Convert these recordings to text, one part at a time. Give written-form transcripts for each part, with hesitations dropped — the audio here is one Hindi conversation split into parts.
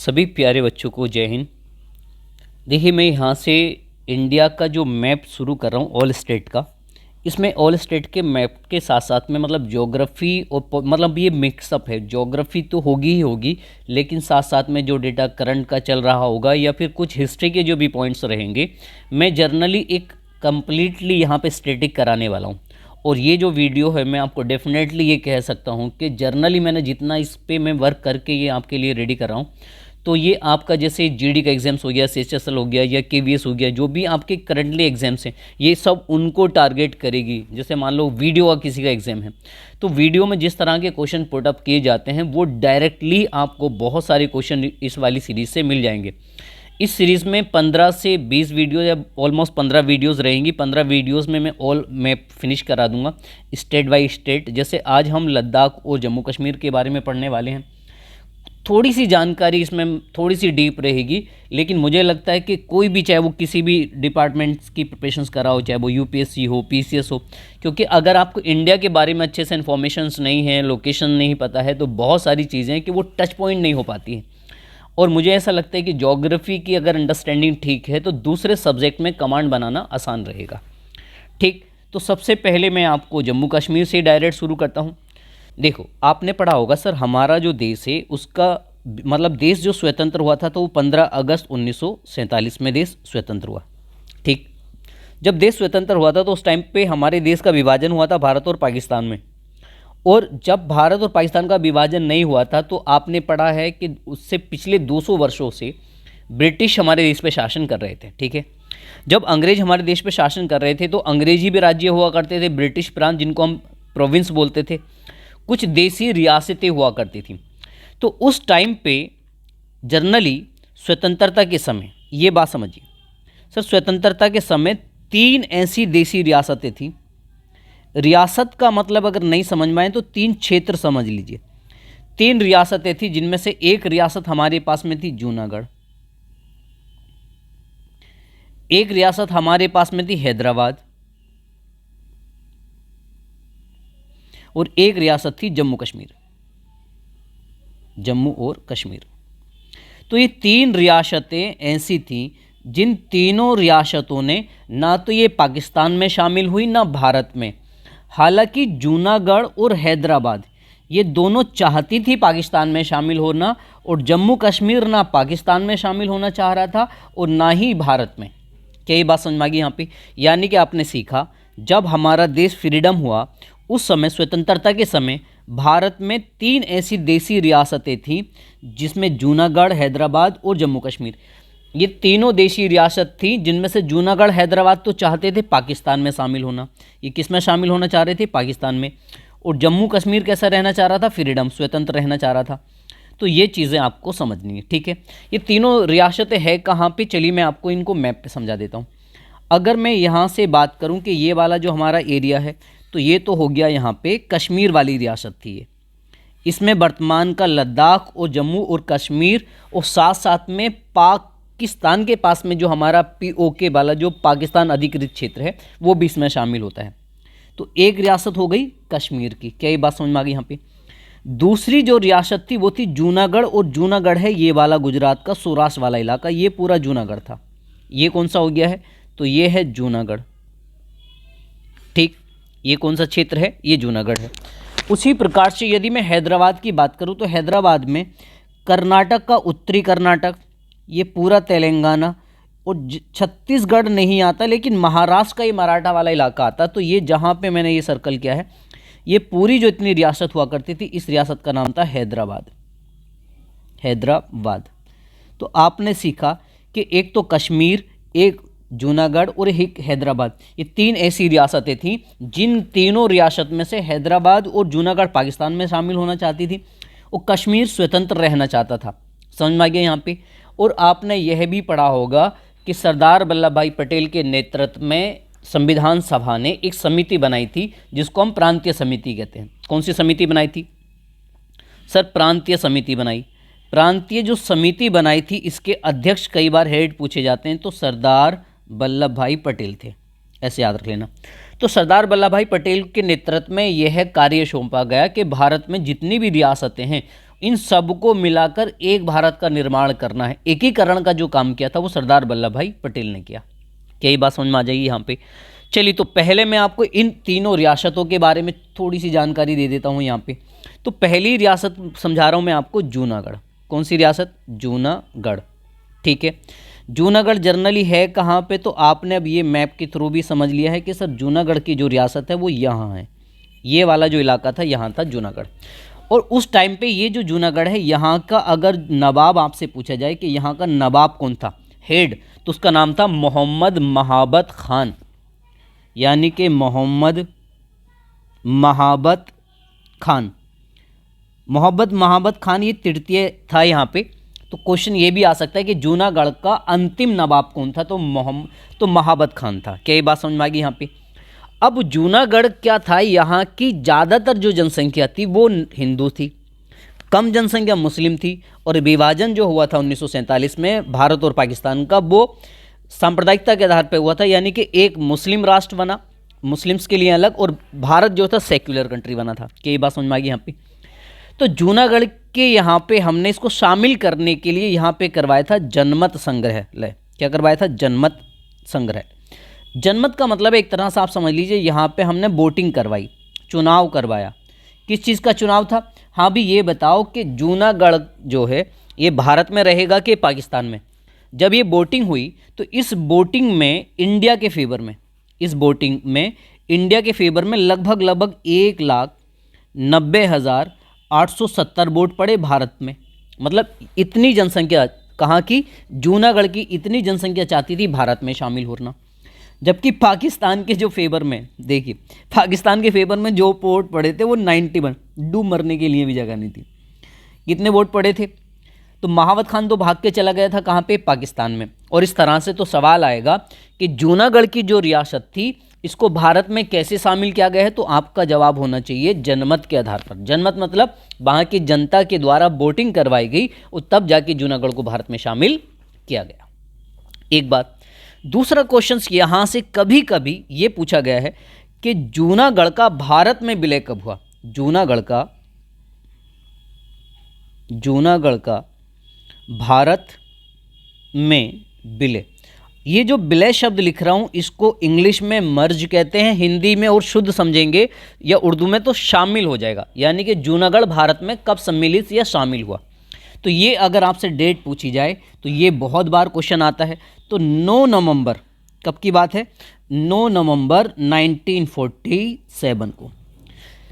सभी प्यारे बच्चों को जय हिंद। देखिए, मैं यहाँ से इंडिया का जो मैप शुरू कर रहा हूँ ऑल स्टेट का। इसमें ऑल स्टेट के मैप के साथ साथ में मतलब ज्योग्राफी और मतलब ये मिक्सअप है। ज्योग्राफी तो होगी ही होगी, लेकिन साथ साथ में जो डेटा करंट का चल रहा होगा या फिर कुछ हिस्ट्री के जो भी पॉइंट्स रहेंगे, मैं जर्नली एक कम्प्लीटली यहाँ पे स्टैटिक कराने वाला हूँ। और ये जो वीडियो है, मैं आपको डेफिनेटली ये कह सकता हूँ कि जर्नली मैंने जितना इस पर मैं वर्क करके ये आपके लिए रेडी कर रहा हूँ, तो ये आपका जैसे जीडी का एग्ज़ाम्स हो गया, सीएचएसएल हो गया या केवीएस हो गया, जो भी आपके करंटली एग्ज़ाम्स हैं, ये सब उनको टारगेट करेगी। जैसे मान लो वीडियो का किसी का एग्ज़ाम है, तो वीडियो में जिस तरह के क्वेश्चन पुटअप किए जाते हैं वो डायरेक्टली आपको बहुत सारे क्वेश्चन इस वाली सीरीज़ से मिल जाएंगे। इस सीरीज़ में 15 से 20 वीडियो या ऑलमोस्ट 15 वीडियोज़ रहेंगी। 15 वीडियोज़ में मैं ऑल मैप फिनिश करा दूंगा स्टेट बाय स्टेट। जैसे आज हम लद्दाख और जम्मू कश्मीर के बारे में पढ़ने वाले हैं, थोड़ी सी जानकारी इसमें थोड़ी सी डीप रहेगी, लेकिन मुझे लगता है कि कोई भी, चाहे वो किसी भी डिपार्टमेंट्स की प्रिपरेशंस कर रहा हो, चाहे वो यूपीएससी हो, पीसीएस हो, क्योंकि अगर आपको इंडिया के बारे में अच्छे से इन्फॉर्मेशंस नहीं है, लोकेशन नहीं पता है, तो बहुत सारी चीज़ें हैं कि वो टच पॉइंट नहीं हो पाती हैं। और मुझे ऐसा लगता है कि ज्योग्राफी की अगर अंडरस्टैंडिंग ठीक है तो दूसरे सब्जेक्ट में कमांड बनाना आसान रहेगा। ठीक, तो सबसे पहले मैं आपको जम्मू कश्मीर से डायरेक्ट शुरू करता हूँ। देखो, आपने पढ़ा होगा सर, हमारा जो देश है उसका मतलब देश जो स्वतंत्र हुआ था तो वो 15 अगस्त 1947 में देश स्वतंत्र हुआ। ठीक, जब देश स्वतंत्र हुआ था तो उस टाइम पे हमारे देश का विभाजन हुआ था भारत और पाकिस्तान में। और जब भारत और पाकिस्तान का विभाजन नहीं हुआ था तो आपने पढ़ा है कि उससे पिछले 200 वर्षों से ब्रिटिश हमारे देश पे शासन कर रहे थे। ठीक है, जब अंग्रेज हमारे देश पे शासन कर रहे थे तो अंग्रेजी भी राज्य हुआ करते थे, ब्रिटिश प्रांत जिनको हम प्रोविंस बोलते थे, कुछ देसी रियासतें हुआ करती थी। तो उस टाइम पे जनरली स्वतंत्रता के समय, ये बात समझिए सर, स्वतंत्रता के समय 3 ऐसी देसी रियासतें थीं। रियासत का मतलब अगर नहीं समझ में आए तो 3 क्षेत्र समझ लीजिए। 3 रियासतें थी, जिनमें से एक रियासत हमारे पास में थी जूनागढ़, एक रियासत हमारे पास में थी हैदराबाद, और एक रियासत थी जम्मू कश्मीर, जम्मू और कश्मीर। तो ये 3 रियासतें ऐसी थीं जिन तीनों रियासतों ने ना तो ये पाकिस्तान में शामिल हुई ना भारत में। हालांकि जूनागढ़ और हैदराबाद ये दोनों चाहती थी पाकिस्तान में शामिल होना, और जम्मू कश्मीर ना पाकिस्तान में शामिल होना चाह रहा था और ना ही भारत में। क्या ये बात समझ में आ गई यहाँ पे? यानी कि आपने सीखा, जब हमारा देश फ्रीडम हुआ उस समय, स्वतंत्रता के समय, भारत में 3 ऐसी देसी रियासतें थीं जिसमें जूनागढ़, हैदराबाद और जम्मू कश्मीर, ये तीनों देशी रियासत थी, जिनमें से जूनागढ़, हैदराबाद तो चाहते थे पाकिस्तान में शामिल होना। ये किस में शामिल होना चाह रहे थे? पाकिस्तान में। और जम्मू कश्मीर कैसा रहना चाह रहा था? फ्रीडम, स्वतंत्र रहना चाह रहा था। तो ये चीज़ें आपको समझनी है। ठीक है, ये तीनों रियासतें हैं कहाँ पे? चलिए मैं आपको इनको मैप पे समझा देता हूँ। अगर मैं यहाँ से बात करूँ कि ये वाला जो हमारा एरिया है, तो ये तो हो गया यहाँ पे कश्मीर वाली रियासत थी ये। इसमें वर्तमान का लद्दाख और जम्मू और कश्मीर, और साथ साथ में पाकिस्तान के पास में जो हमारा पीओके वाला जो पाकिस्तान अधिकृत क्षेत्र है वो भी इसमें शामिल होता है। तो एक रियासत हो गई कश्मीर की। क्या ये बात समझ में आ गई यहाँ पे? दूसरी जो रियासत थी वो थी जूनागढ़, और जूनागढ़ है ये वाला गुजरात का सौराष्ट्र वाला इलाका, ये पूरा जूनागढ़ था। ये कौन सा हो गया है? तो ये है जूनागढ़। ठीक, ये कौन सा क्षेत्र है? ये जूनागढ़ है। उसी प्रकार से यदि मैं हैदराबाद की बात करूँ तो हैदराबाद में कर्नाटक का उत्तरी कर्नाटक, ये पूरा तेलंगाना, और छत्तीसगढ़ नहीं आता, लेकिन महाराष्ट्र का ये मराठा वाला इलाका आता। तो ये जहाँ पे मैंने ये सर्कल किया है, ये पूरी जो इतनी रियासत हुआ करती थी, इस रियासत का नाम था हैदराबाद। हैदराबाद। तो आपने सीखा कि एक तो कश्मीर, एक जूनागढ़ और एक हैदराबाद, ये 3 ऐसी रियासतें थीं जिन तीनों रियासत में से हैदराबाद और जूनागढ़ पाकिस्तान में शामिल होना चाहती थी और कश्मीर स्वतंत्र रहना चाहता था। समझ में आ गया यहाँ पे? और आपने यह भी पढ़ा होगा कि सरदार वल्लभ भाई पटेल के नेतृत्व में संविधान सभा ने एक समिति बनाई थी जिसको हम प्रांतीय समिति कहते हैं। कौन सी समिति बनाई थी सर? प्रांतीय समिति बनाई। प्रांतीय जो समिति बनाई थी, इसके अध्यक्ष कई बार हेड पूछे जाते हैं, तो सरदार वल्लभ भाई पटेल थे, ऐसे याद रख लेना। तो सरदार वल्लभ भाई पटेल के नेतृत्व में यह कार्य सौंपा गया कि भारत में जितनी भी रियासतें हैं इन सबको मिलाकर एक भारत का निर्माण करना है। एकीकरण का जो काम किया था वो सरदार वल्लभ भाई पटेल ने किया। क्या ये बात समझ में आ जाएगी यहाँ पे? चलिए, तो पहले मैं आपको इन तीनों रियासतों के बारे में थोड़ी सी जानकारी दे देता हूँ यहाँ पे। तो पहली रियासत समझा रहा हूँ मैं आपको, जूनागढ़। कौन सी रियासत? जूनागढ़। ठीक है, जूनागढ़ जनरली है कहाँ पे? तो आपने अब ये मैप के थ्रू भी समझ लिया है कि सर जूनागढ़ की जो रियासत है वो यहाँ है। ये वाला जो इलाका था यहाँ था जूनागढ़। और उस टाइम पे ये जो जूनागढ़ है, यहाँ का अगर नवाब आपसे पूछा जाए कि यहाँ का नवाब कौन था, हेड, तो उसका नाम था मोहम्मद महाबत खान, यानी कि मोहम्मद महाबत खान। मोहम्मद महाबत खान ये तृतीय था यहाँ पे। तो क्वेश्चन ये भी आ सकता है कि जूनागढ़ का अंतिम नवाब कौन था? तो महाबत खान था। क्या ये बात समझ में आ गई यहाँ पे? अब जूनागढ़ क्या था, यहाँ की ज़्यादातर जो जनसंख्या थी वो हिंदू थी, कम जनसंख्या मुस्लिम थी। और विभाजन जो हुआ था 1947 में भारत और पाकिस्तान का, वो सांप्रदायिकता के आधार पर हुआ था, यानी कि एक मुस्लिम राष्ट्र बना, मुस्लिम्स के लिए अलग, और भारत जो था सेक्युलर कंट्री बना था। क्या ये बात समझ में आ गई यहाँ पे? तो जूनागढ़ के यहाँ पे हमने इसको शामिल करने के लिए यहाँ पे करवाया था जनमत संग्रहालय। क्या करवाया था? जनमत संग्रह। जनमत का मतलब एक तरह से आप समझ लीजिए, यहाँ पे हमने वोटिंग करवाई, चुनाव करवाया। किस चीज़ का चुनाव था? हाँ भी ये बताओ कि जूनागढ़ जो है ये भारत में रहेगा कि पाकिस्तान में? जब ये वोटिंग हुई तो इस वोटिंग में इंडिया के फेवर में, इस वोटिंग में इंडिया के फेवर में लगभग 1,90,870 वोट पड़े भारत में। मतलब इतनी जनसंख्या कहाँ की? जूनागढ़ की इतनी जनसंख्या चाहती थी भारत में शामिल होना। जबकि पाकिस्तान के जो फेवर में, देखिए पाकिस्तान के फेवर में जो वोट पड़े थे वो 91, डूब मरने के लिए भी जगह नहीं थी। कितने वोट पड़े थे? तो महाबत खान तो भाग के चला गया था कहाँ पे? पाकिस्तान में। और इस तरह से तो सवाल आएगा कि जूनागढ़ की जो रियासत थी इसको भारत में कैसे शामिल किया गया है? तो आपका जवाब होना चाहिए जनमत के आधार पर। जनमत मतलब वहाँ की जनता के द्वारा वोटिंग करवाई गई और तब जाके जूनागढ़ को भारत में शामिल किया गया। एक बात। दूसरा क्वेश्चन यहाँ से कभी कभी ये पूछा गया है कि जूनागढ़ का भारत में विलय कब हुआ? जूनागढ़ का भारत में विलय। ये जो विलय शब्द लिख रहा हूँ इसको इंग्लिश में मर्ज कहते हैं, हिंदी में और शुद्ध समझेंगे या उर्दू में तो शामिल हो जाएगा। यानी कि जूनागढ़ भारत में कब सम्मिलित या शामिल हुआ। तो ये अगर आपसे डेट पूछी जाए तो ये बहुत बार क्वेश्चन आता है। तो 9 नवंबर, कब की बात है? 9 नवंबर 1947 को।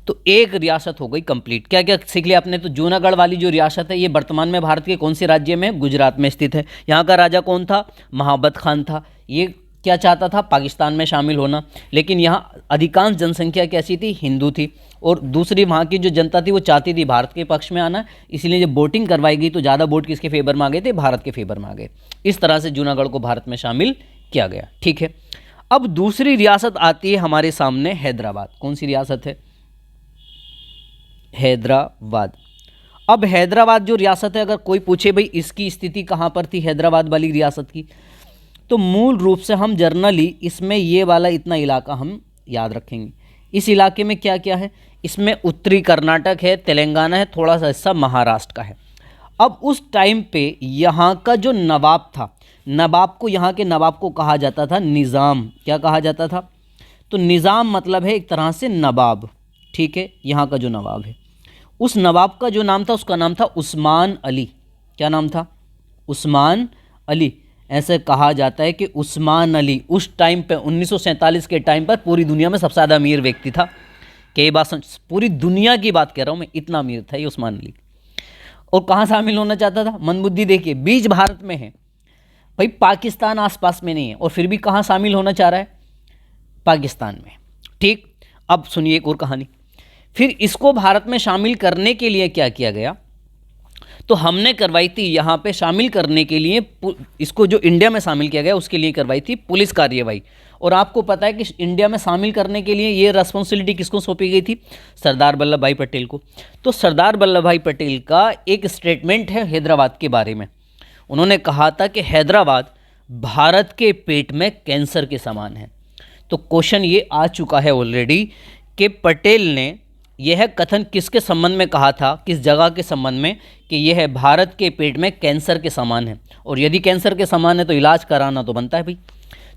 तो एक रियासत हो गई कंप्लीट। क्या क्या सीख लिया आपने? तो जूनागढ़ वाली जो रियासत है ये वर्तमान में भारत के कौन से राज्य में? गुजरात में स्थित है। यहाँ का राजा कौन था? महाबत खान था। ये क्या चाहता था? पाकिस्तान में शामिल होना। लेकिन यहाँ अधिकांश जनसंख्या कैसी थी? हिंदू थी। और दूसरी वहाँ की जो जनता थी वो चाहती थी भारत के पक्ष में आना। इसलिए जब वोटिंग करवाई गई तो ज़्यादा वोट किसके फेवर में आ गए थे? भारत के फेवर में आ गए। इस तरह से जूनागढ़ को भारत में शामिल किया गया। ठीक है, अब दूसरी रियासत आती है हमारे सामने, हैदराबाद। कौन सी रियासत है? हैदराबाद। अब हैदराबाद जो रियासत है, अगर कोई पूछे भाई इसकी स्थिति कहाँ पर थी हैदराबाद वाली रियासत की, तो मूल रूप से हम जर्नली इसमें ये वाला इतना इलाका हम याद रखेंगे। इस इलाके में क्या क्या है? इसमें उत्तरी कर्नाटक है, तेलंगाना है, थोड़ा सा हिस्सा महाराष्ट्र का है। अब उस टाइम पे यहाँ का जो नवाब था, नवाब को, यहाँ के नवाब को कहा जाता था निज़ाम। क्या कहा जाता था? तो निज़ाम मतलब है एक तरह से नवाब। ठीक है, यहाँ का जो नवाब है, उस नवाब का जो नाम था उसका नाम था उस्मान अली। क्या नाम था? उस्मान अली। ऐसे कहा जाता है कि उस्मान अली उस टाइम पे 1947 के टाइम पर पूरी दुनिया में सबसे ज़्यादा अमीर व्यक्ति था। कि ये बात पूरी दुनिया की बात कह रहा हूँ मैं, इतना अमीर था ये उस्मान अली। और कहाँ शामिल होना चाहता था? मंदबुद्धि देखिए, बीच भारत में है भाई, पाकिस्तान आसपास में नहीं है, और फिर भी कहाँ शामिल होना चाह रहा है? पाकिस्तान में। ठीक, अब सुनिए एक और कहानी। फिर इसको भारत में शामिल करने के लिए क्या किया गया? तो हमने करवाई थी यहाँ पे शामिल करने के लिए, इसको जो इंडिया में शामिल किया गया उसके लिए करवाई थी पुलिस कार्यवाही। और आपको पता है कि इंडिया में शामिल करने के लिए ये रिस्पॉन्सिबिलिटी किसको सौंपी गई थी? सरदार वल्लभ भाई पटेल को। तो सरदार वल्लभ भाई पटेल का एक स्टेटमेंट है हैदराबाद के बारे में। उन्होंने कहा था कि हैदराबाद भारत के पेट में कैंसर के समान है। तो क्वेश्चन ये आ चुका है ऑलरेडी कि पटेल ने यह कथन किसके संबंध में कहा था, किस जगह के संबंध में, कि यह भारत के पेट में कैंसर के समान है, और यदि कैंसर के समान है तो इलाज कराना तो बनता है भाई।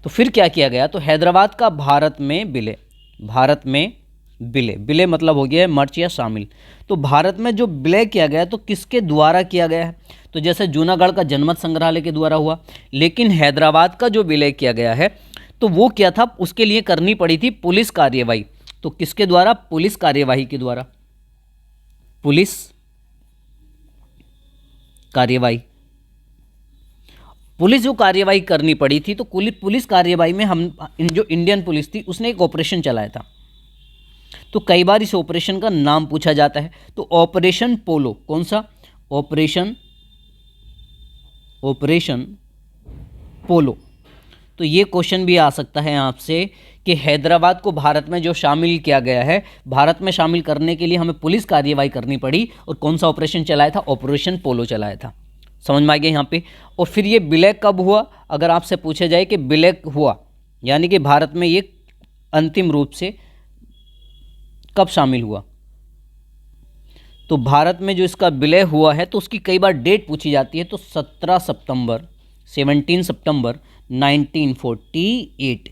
तो फिर क्या किया गया, तो हैदराबाद का भारत में विलय, भारत में विलय, विलय मतलब हो गया है मर्ज या शामिल। तो भारत में जो विलय किया गया तो किसके द्वारा किया गया है, तो जैसे जूनागढ़ का जनमत संग्रहालय के द्वारा हुआ, लेकिन हैदराबाद का जो विलय किया गया है तो वो क्या था, उसके लिए करनी पड़ी थी पुलिस कार्यवाही। तो किसके द्वारा, पुलिस कार्यवाही के द्वारा, पुलिस कार्यवाही, पुलिस जो कार्यवाही करनी पड़ी थी, तो पुलिस कार्यवाही में हम जो इंडियन पुलिस थी उसने एक ऑपरेशन चलाया था। तो कई बार इस ऑपरेशन का नाम पूछा जाता है, तो ऑपरेशन पोलो, कौन सा, ऑपरेशन पोलो। तो ये क्वेश्चन भी आ सकता है आपसे कि हैदराबाद को भारत में जो शामिल किया गया है, भारत में शामिल करने के लिए हमें पुलिस कार्यवाही करनी पड़ी, और कौन सा ऑपरेशन चलाया था, ऑपरेशन पोलो चलाया था। समझ में आ गया यहाँ पे। और फिर ये विलय कब हुआ, अगर आपसे पूछा जाए कि विलय हुआ यानी कि भारत में ये अंतिम रूप से कब शामिल हुआ, तो भारत में जो इसका विलय हुआ है तो उसकी कई बार डेट पूछी जाती है, तो 17 सितंबर 1948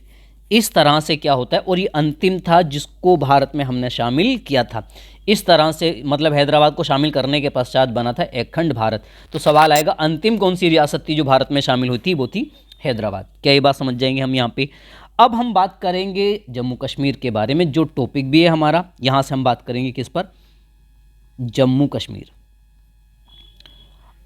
इस तरह से क्या होता है, और ये अंतिम था जिसको भारत में हमने शामिल किया था। इस तरह से मतलब हैदराबाद को शामिल करने के पश्चात बना था एक खंड भारत। तो सवाल आएगा अंतिम कौन सी रियासत थी जो भारत में शामिल हुई थी, वो थी हैदराबाद। क्या ये बात समझ जाएंगे हम यहाँ पे। अब हम बात करेंगे जम्मू कश्मीर के बारे में, जो टॉपिक भी है हमारा, यहाँ से हम बात करेंगे किस पर, जम्मू कश्मीर।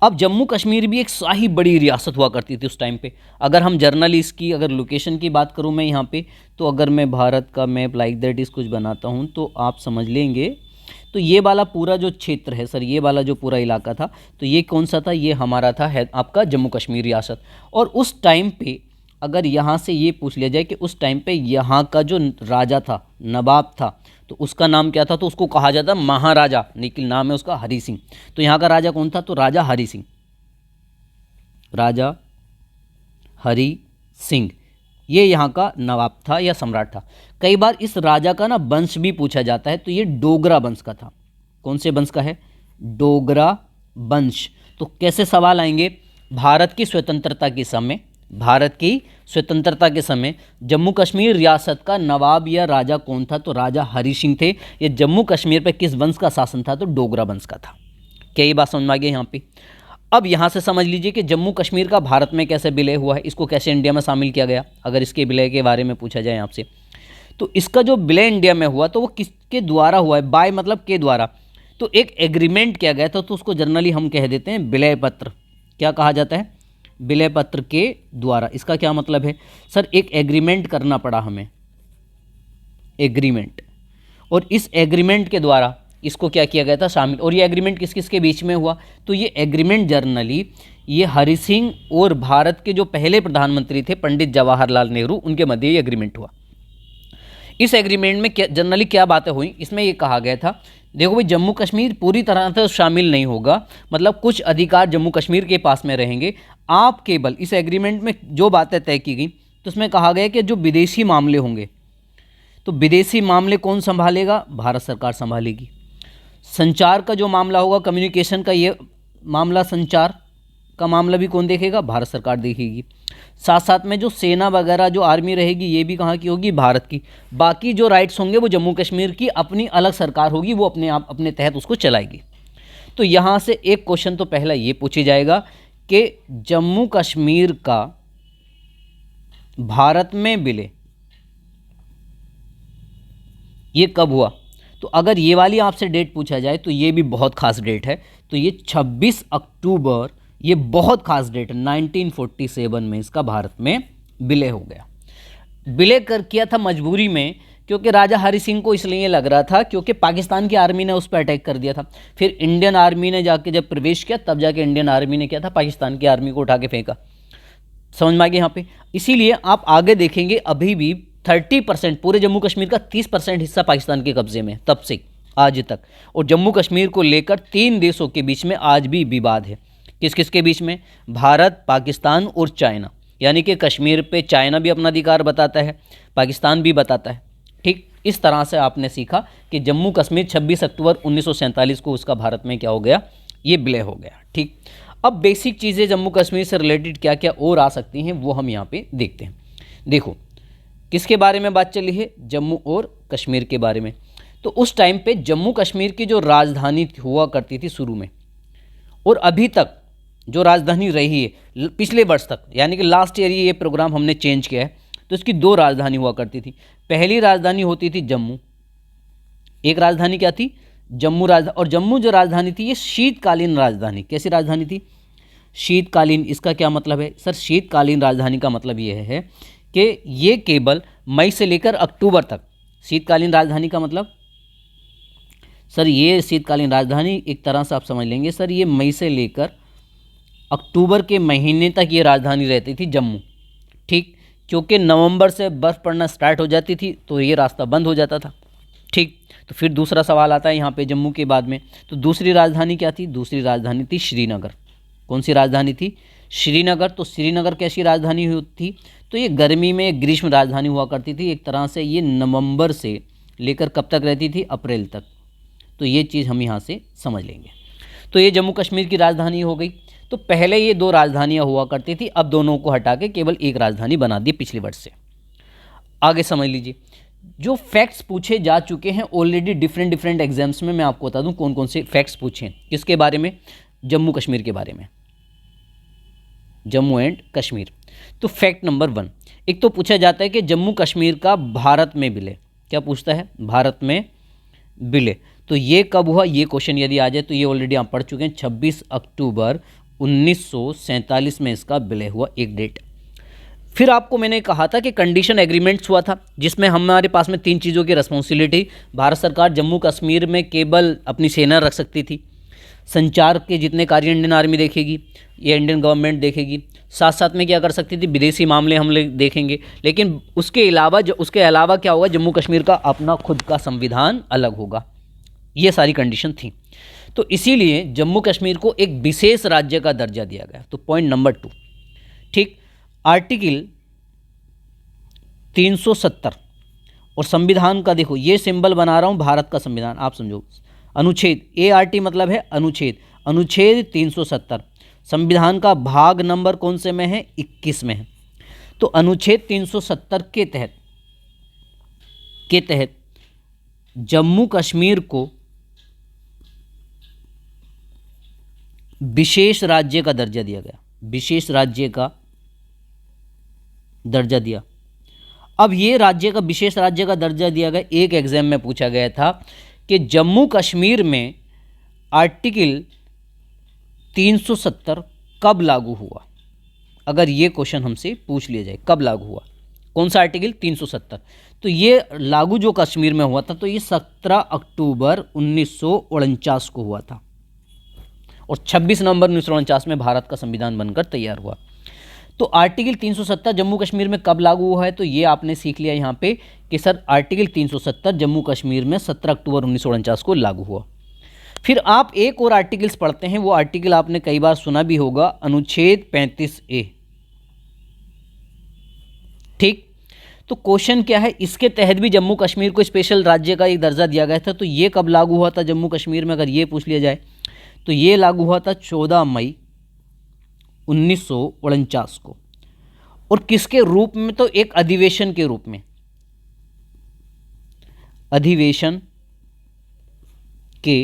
अब जम्मू कश्मीर भी एक शाही बड़ी रियासत हुआ करती थी उस टाइम पे। अगर हम जर्नली इसकी अगर लोकेशन की बात करूं मैं यहाँ पे, तो अगर मैं भारत का मैप लाइक दैट इस कुछ बनाता हूँ तो आप समझ लेंगे। तो ये वाला पूरा जो क्षेत्र है सर, ये वाला जो पूरा इलाका था, तो ये कौन सा था, ये हमारा था है आपका जम्मू कश्मीर रियासत। और उस टाइम पे अगर यहाँ से ये पूछ लिया जाए कि उस टाइम पे यहाँ का जो राजा था, नवाब था, तो उसका नाम क्या था, तो उसको कहा जाता महाराजा, लेकिन नाम है उसका हरि सिंह। तो यहाँ का राजा कौन था, तो राजा हरि सिंह, राजा हरि सिंह ये यहाँ का नवाब था या सम्राट था। कई बार इस राजा का ना वंश भी पूछा जाता है, तो ये डोगरा वंश का था। कौन से वंश का है, डोगरा वंश। तो कैसे सवाल आएंगे, भारत की स्वतंत्रता के समय, भारत की स्वतंत्रता के समय जम्मू कश्मीर रियासत का नवाब या राजा कौन था, तो राजा हरि सिंह थे। ये जम्मू कश्मीर पे किस वंश का शासन था, तो डोगरा वंश का था। क्या ये बात समझ में आ गई यहाँ पे। अब यहाँ से समझ लीजिए कि जम्मू कश्मीर का भारत में कैसे विलय हुआ है, इसको कैसे इंडिया में शामिल किया गया, अगर इसके विलय के बारे में पूछा जाए आपसे। तो इसका जो विलय इंडिया में हुआ तो वो किसके द्वारा हुआ है, बाय मतलब के द्वारा। तो एक एग्रीमेंट किया गया था, तो उसको जनरली हम कह देते हैं विलय पत्र। क्या कहा जाता है, विलय पत्र के द्वारा। इसका क्या मतलब है सर, एक एग्रीमेंट करना पड़ा हमें, एग्रीमेंट, और इस एग्रीमेंट के द्वारा इसको क्या किया गया था, शामिल। और ये एग्रीमेंट किस किस के बीच में हुआ, तो ये एग्रीमेंट जनरली ये हरि सिंह और भारत के जो पहले प्रधानमंत्री थे पंडित जवाहरलाल नेहरू, उनके मध्य ये एग्रीमेंट हुआ। इस एग्रीमेंट में क्या जनरली क्या बातें हुई, इसमें ये कहा गया था, देखो भाई जम्मू कश्मीर पूरी तरह से शामिल नहीं होगा, मतलब कुछ अधिकार जम्मू कश्मीर के पास में रहेंगे। आप केवल इस एग्रीमेंट में जो बातें तय की गई, तो उसमें कहा गया कि जो विदेशी मामले होंगे, तो विदेशी मामले कौन संभालेगा, भारत सरकार संभालेगी। संचार का जो मामला होगा, कम्युनिकेशन का ये मामला, संचार का मामला भी कौन देखेगा, भारत सरकार देखेगी। साथ साथ में जो सेना वगैरह जो आर्मी रहेगी, ये भी कहाँ की होगी, भारत की। बाकी जो राइट्स होंगे वो जम्मू कश्मीर की अपनी अलग सरकार होगी, वो अपने आप अपने तहत उसको चलाएगी। तो यहाँ से एक क्वेश्चन तो पहला ये पूछा जाएगा कि जम्मू कश्मीर का भारत में विलय ये कब हुआ। तो अगर ये वाली आपसे डेट पूछा जाए तो ये भी बहुत खास डेट है, तो ये 26 अक्टूबर, ये बहुत खास डेट है, 1947 में इसका भारत में विलय हो गया। विलय कर किया था मजबूरी में, क्योंकि राजा हरि सिंह को इसलिए लग रहा था क्योंकि पाकिस्तान की आर्मी ने उस पर अटैक कर दिया था। फिर इंडियन आर्मी ने जाके जब प्रवेश किया, तब जाके इंडियन आर्मी ने किया था, पाकिस्तान की आर्मी को उठा के फेंका। समझ में आ गया यहाँ पे। इसीलिए आप आगे देखेंगे अभी भी 30% पूरे जम्मू कश्मीर का 30% हिस्सा पाकिस्तान के कब्जे में, तब से आज तक। और जम्मू कश्मीर को लेकर 3 देशों के बीच में आज भी विवाद है। किस किस के बीच में, भारत, पाकिस्तान और चाइना। यानी कि कश्मीर पे चाइना भी अपना अधिकार बताता है, पाकिस्तान भी बताता है। ठीक, इस तरह से आपने सीखा कि जम्मू कश्मीर 26 अक्टूबर 1947 को उसका भारत में क्या हो गया, ये विलय हो गया। ठीक, अब बेसिक चीज़ें जम्मू कश्मीर से रिलेटेड क्या क्या और आ सकती हैं वो हम यहाँ पे देखते हैं। देखो किसके बारे में बात चली है, जम्मू और कश्मीर के बारे में। तो उस टाइम पे जम्मू कश्मीर की जो राजधानी हुआ करती थी शुरू में, और अभी तक जो राजधानी रही है पिछले वर्ष तक, यानी कि लास्ट ईयर ये प्रोग्राम हमने चेंज किया है, तो इसकी दो राजधानी हुआ करती थी। पहली राजधानी होती थी जम्मू, एक राजधानी क्या थी, जम्मू राजधानी। और जम्मू जो राजधानी थी ये शीतकालीन राजधानी, कैसी राजधानी थी, शीतकालीन। इसका क्या मतलब है सर, शीतकालीन राजधानी का मतलब ये है कि ये केवल मई से लेकर अक्टूबर तक, शीतकालीन राजधानी का मतलब सर ये शीतकालीन राजधानी एक तरह से आप समझ लेंगे सर, ये मई से लेकर अक्टूबर के महीने तक ये राजधानी रहती थी जम्मू। ठीक, क्योंकि नवंबर से बर्फ़ पड़ना स्टार्ट हो जाती थी तो ये रास्ता बंद हो जाता था। ठीक, तो फिर दूसरा सवाल आता है यहाँ पे जम्मू के बाद में, तो दूसरी राजधानी क्या थी, दूसरी राजधानी थी श्रीनगर। कौन सी राजधानी थी, श्रीनगर। तो श्रीनगर कैसी राजधानी थी, तो ये गर्मी में ग्रीष्म राजधानी हुआ करती थी। एक तरह से ये नवंबर से लेकर कब तक रहती थी, अप्रैल तक। तो ये चीज़ हम यहाँ से समझ लेंगे। तो ये जम्मू कश्मीर की राजधानी हो गई। तो पहले ये दो राजधानियाँ हुआ करती थी, अब दोनों को हटा के केवल एक राजधानी बना दी पिछले वर्ष से। आगे समझ लीजिए, जो फैक्ट्स पूछे जा चुके हैं ऑलरेडी डिफरेंट एग्जाम्स में, मैं आपको बता दूं कौन कौन से फैक्ट्स पूछे हैं, किसके बारे में, जम्मू कश्मीर के बारे में, जम्मू एंड कश्मीर। तो फैक्ट नंबर 1, एक तो पूछा जाता है कि जम्मू कश्मीर का भारत में विलय, क्या पूछता है, भारत में विलय। तो ये कब हुआ, ये क्वेश्चन यदि आ जाए तो ये ऑलरेडी आप पढ़ चुके हैं, 26 अक्टूबर 1947 में इसका विलय हुआ, एक डेट। फिर आपको मैंने कहा था कि कंडीशन एग्रीमेंट्स हुआ था, जिसमें हमारे पास में 3 चीज़ों की रिस्पॉन्सिबिलिटी, भारत सरकार जम्मू कश्मीर में केवल अपनी सेना रख सकती थी, संचार के जितने कार्य इंडियन आर्मी देखेगी, ये इंडियन गवर्नमेंट देखेगी, साथ साथ में क्या कर सकती थी, विदेशी मामले हम लोग देखेंगे। लेकिन उसके अलावा क्या होगा, जम्मू कश्मीर का अपना खुद का संविधान अलग होगा। ये सारी कंडीशन थी। तो इसीलिए जम्मू कश्मीर को एक विशेष राज्य का दर्जा दिया गया। तो पॉइंट नंबर 2, ठीक, आर्टिकल 370 और संविधान का देखो ये सिंबल बना रहा हूँ, भारत का संविधान, आप समझो, अनुच्छेद ART मतलब है अनुच्छेद, अनुच्छेद 370 संविधान का भाग नंबर कौन से में है, 21 में है। तो अनुच्छेद 370 के तहत जम्मू कश्मीर को विशेष राज्य का दर्जा दिया गया, विशेष राज्य का दर्जा दिया। अब ये राज्य का विशेष राज्य का दर्जा दिया गया, एक एग्जाम में पूछा गया था कि जम्मू कश्मीर में आर्टिकल 370 कब लागू हुआ। अगर ये क्वेश्चन हमसे पूछ लिया जाए कब लागू हुआ, कौन सा आर्टिकल 370, तो ये लागू जो कश्मीर में हुआ था तो ये 17 अक्टूबर 1949 को हुआ था, और 26 नवंबर 1949 में भारत का संविधान बनकर तैयार हुआ। तो आर्टिकल 370 जम्मू कश्मीर में कब लागू हुआ है, तो ये आपने सीख लिया यहाँ पे कि सर आर्टिकल 370 जम्मू कश्मीर में 17 अक्टूबर 1949 को लागू हुआ। फिर आप एक और आर्टिकल्स पढ़ते हैं, वो आर्टिकल आपने कई बार सुना भी होगा, अनुच्छेद 35A। ठीक, तो क्वेश्चन क्या है, इसके तहत भी जम्मू कश्मीर को स्पेशल राज्य का एक दर्जा दिया गया था। तो ये कब लागू हुआ था जम्मू कश्मीर में, अगर ये पूछ लिया जाए तो ये लागू हुआ था 14 मई 1949 को। और किसके रूप में, तो एक अधिवेशन के रूप में, अधिवेशन के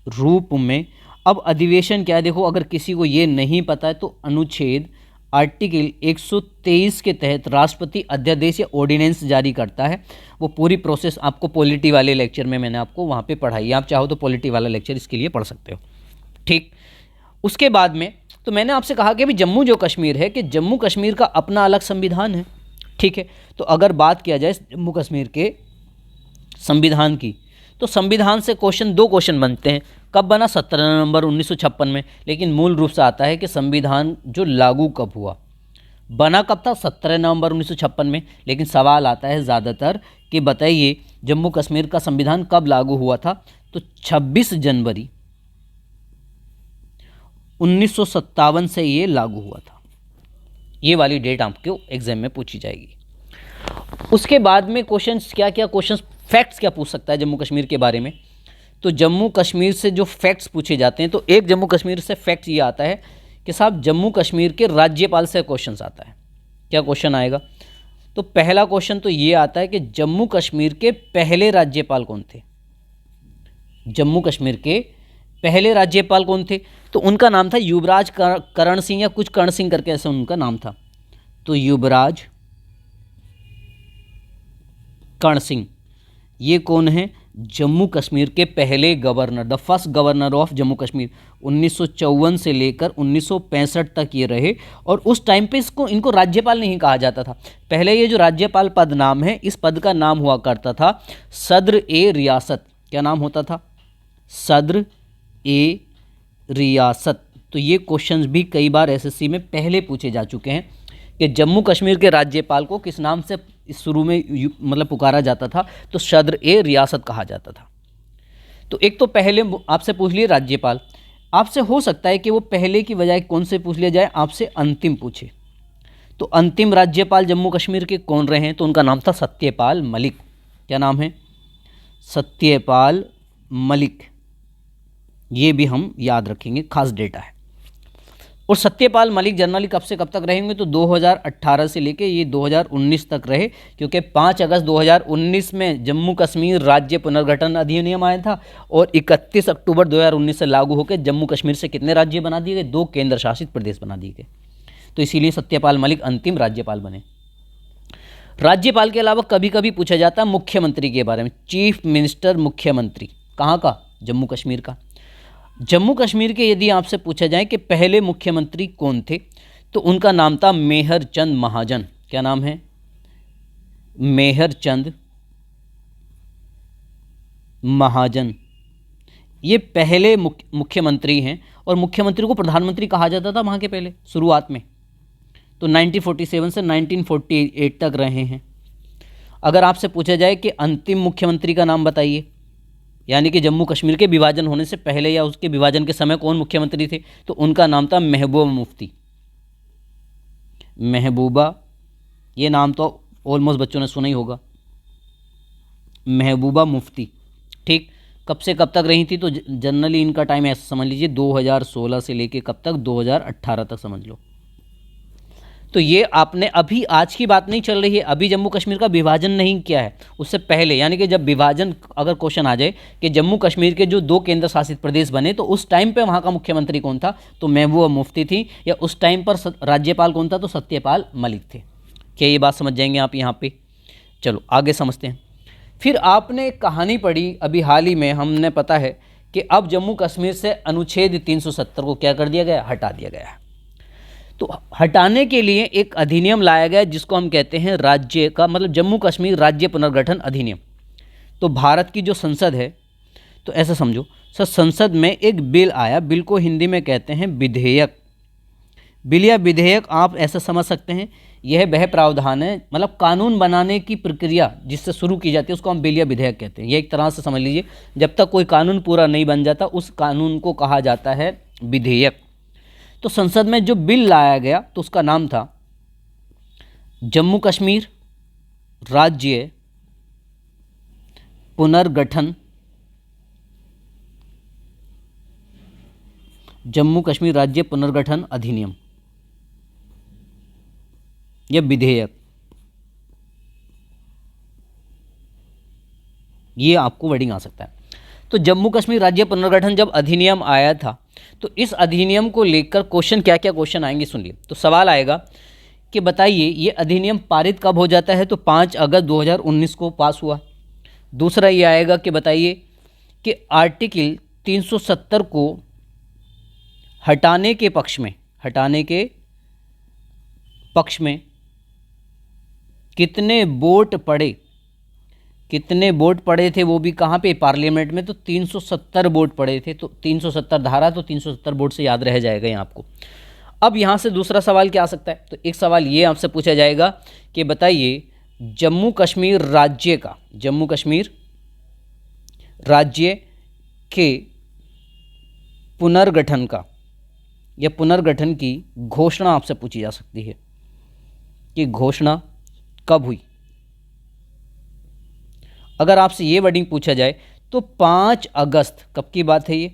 रूप में। अब अधिवेशन क्या है, देखो अगर किसी को ये नहीं पता है तो अनुच्छेद आर्टिकल 123 के तहत राष्ट्रपति अध्यादेश या ऑर्डिनेंस जारी करता है। वो पूरी प्रोसेस आपको पॉलिटी वाले लेक्चर में मैंने आपको वहाँ पे पढ़ाई है, आप चाहो तो पॉलिटी वाला लेक्चर इसके लिए पढ़ सकते हो। ठीक, उसके बाद में तो मैंने आपसे कहा कि भी जम्मू जो कश्मीर है, कि जम्मू कश्मीर का अपना अलग संविधान है। ठीक है, तो अगर बात किया जाए जम्मू कश्मीर के संविधान की, तो संविधान से दो क्वेश्चन बनते हैं। कब बना, 17 नवंबर 1956 में। लेकिन मूल रूप से आता है कि संविधान जो लागू कब हुआ, बना कब था, 17 नवंबर 1956 में। लेकिन सवाल आता है ज़्यादातर कि बताइए जम्मू कश्मीर का संविधान कब लागू हुआ था, तो 26 जनवरी 1957 से ये लागू हुआ था। ये वाली डेट आपको एग्जाम में पूछी जाएगी। उसके बाद में क्वेश्चंस क्या क्या क्वेश्चंस फैक्ट्स क्या पूछ सकता है जम्मू कश्मीर के बारे में। तो जम्मू कश्मीर से जो फैक्ट्स पूछे जाते हैं, तो एक जम्मू कश्मीर से फैक्ट ये आता है कि साहब जम्मू कश्मीर के राज्यपाल से क्वेश्चंस आता है। क्या क्वेश्चन आएगा? तो पहला क्वेश्चन तो ये आता है कि जम्मू कश्मीर के पहले राज्यपाल कौन थे। जम्मू कश्मीर के पहले राज्यपाल कौन थे? तो उनका नाम था युवराज करण सिंह या कुछ कर्ण सिंह करके ऐसा उनका नाम था। तो युवराज कर्ण सिंह ये कौन है? जम्मू कश्मीर के पहले governor, the first governor of Jammu Kashmir. 1954 से लेकर 1965 तक ये रहे, और उस टाइम पे इनको राज्यपाल नहीं कहा जाता था। पहले ये जो राज्यपाल पद नाम है, इस पद का नाम हुआ करता था सदर ए रियासत। क्या नाम होता था? सदर ए रियासत। तो ये क्वेश्चंस भी कई बार एसएससी में पहले पूछे जा चुके हैं कि जम्मू कश्मीर के राज्यपाल को किस नाम से शुरू में मतलब पुकारा जाता था। तो सदर ए रियासत कहा जाता था। तो एक तो पहले आपसे पूछ लिए राज्यपाल, आपसे हो सकता है कि वो पहले की बजाय कौन से पूछ लिया जाए, आपसे अंतिम पूछे। तो अंतिम राज्यपाल जम्मू कश्मीर के कौन रहे हैं? तो उनका नाम था सत्यपाल मलिक। क्या नाम है? सत्यपाल मलिक। ये भी हम याद रखेंगे, खास डेटा है। और सत्यपाल मलिक जनरली कब से कब तक रहेंगे? तो 2018 से लेके ये 2019 तक रहे, क्योंकि 5 अगस्त 2019 में जम्मू कश्मीर राज्य पुनर्गठन अधिनियम आया था, और 31 अक्टूबर 2019 से लागू होकर जम्मू कश्मीर से कितने राज्य बना दिए गए? 2 केंद्र शासित प्रदेश बना दिए गए। तो इसीलिए सत्यपाल मलिक अंतिम राज्यपाल बने। राज्यपाल के अलावा कभी कभी पूछा जाता है मुख्यमंत्री के बारे में। चीफ मिनिस्टर, मुख्यमंत्री कहाँ का? जम्मू कश्मीर का। जम्मू कश्मीर के यदि आपसे पूछा जाए कि पहले मुख्यमंत्री कौन थे, तो उनका नाम था मेहर चंद महाजन। क्या नाम है? मेहर चंद महाजन। ये पहले मुख्यमंत्री हैं, और मुख्यमंत्री को प्रधानमंत्री कहा जाता था वहाँ के पहले शुरुआत में। तो 1947 से 1948 तक रहे हैं। अगर आपसे पूछा जाए कि अंतिम मुख्यमंत्री का नाम बताइए, यानी कि जम्मू कश्मीर के विभाजन होने से पहले या उसके विभाजन के समय कौन मुख्यमंत्री थे, तो उनका नाम था महबूबा मुफ्ती। महबूबा, ये नाम तो ऑलमोस्ट बच्चों ने सुना ही होगा, महबूबा मुफ्ती। ठीक, कब से कब तक रही थी? तो जनरली इनका टाइम ऐसा समझ लीजिए 2016 से लेके कब तक? 2018 तक समझ लो। तो ये आपने अभी आज की बात नहीं चल रही है, अभी जम्मू कश्मीर का विभाजन नहीं किया है, उससे पहले, यानी कि जब विभाजन अगर क्वेश्चन आ जाए कि जम्मू कश्मीर के जो 2 केंद्र शासित प्रदेश बने, तो उस टाइम पे वहाँ का मुख्यमंत्री कौन था? तो महबूबा मुफ्ती थी। या उस टाइम पर राज्यपाल कौन था? तो सत्यपाल मलिक थे। क्या ये बात समझ जाएंगे आप यहाँ पे? चलो आगे समझते हैं। फिर आपने एक कहानी पढ़ी अभी हाल ही में, हमने पता है कि अब जम्मू कश्मीर से अनुच्छेद 370 को क्या कर दिया गया? हटा दिया गया है। तो हटाने के लिए एक अधिनियम लाया गया जिसको हम कहते हैं राज्य का मतलब जम्मू कश्मीर राज्य पुनर्गठन अधिनियम। तो भारत की जो संसद है, तो ऐसा समझो सर, संसद में एक बिल आया, बिल को हिंदी में कहते हैं विधेयक। बिल या विधेयक आप ऐसा समझ सकते हैं, यह वह प्रावधान है, मतलब कानून बनाने की प्रक्रिया जिससे शुरू की जाती है उसको हम बिल या विधेयक कहते हैं। ये एक तरह से समझ लीजिए, जब तक कोई कानून पूरा नहीं बन जाता उस कानून को कहा जाता है विधेयक। तो संसद में जो बिल लाया गया तो उसका नाम था जम्मू कश्मीर राज्य पुनर्गठन, जम्मू कश्मीर राज्य पुनर्गठन अधिनियम या विधेयक। ये आपको वर्डिंग आ सकता है। तो जम्मू कश्मीर राज्य पुनर्गठन जब अधिनियम आया था, तो इस अधिनियम को लेकर क्वेश्चन, क्या क्या क्वेश्चन आएंगे सुनिए। तो सवाल आएगा कि बताइए ये अधिनियम पारित कब हो जाता है? तो 5 अगस्त 2019 को पास हुआ। दूसरा ये आएगा कि बताइए कि आर्टिकल 370 को हटाने के पक्ष में कितने वोट पड़े थे, वो भी कहाँ पे? पार्लियामेंट में। तो 370 वोट पड़े थे। तो 370 धारा, तो 370 वोट से याद रह जाएगा यहाँ आपको। अब यहाँ से दूसरा सवाल क्या आ सकता है? तो एक सवाल ये आपसे पूछा जाएगा कि बताइए जम्मू कश्मीर राज्य के पुनर्गठन का या पुनर्गठन की घोषणा आपसे पूछी जा सकती है कि घोषणा कब हुई? अगर आपसे ये वर्डिंग पूछा जाए तो 5 अगस्त कब की बात है ये?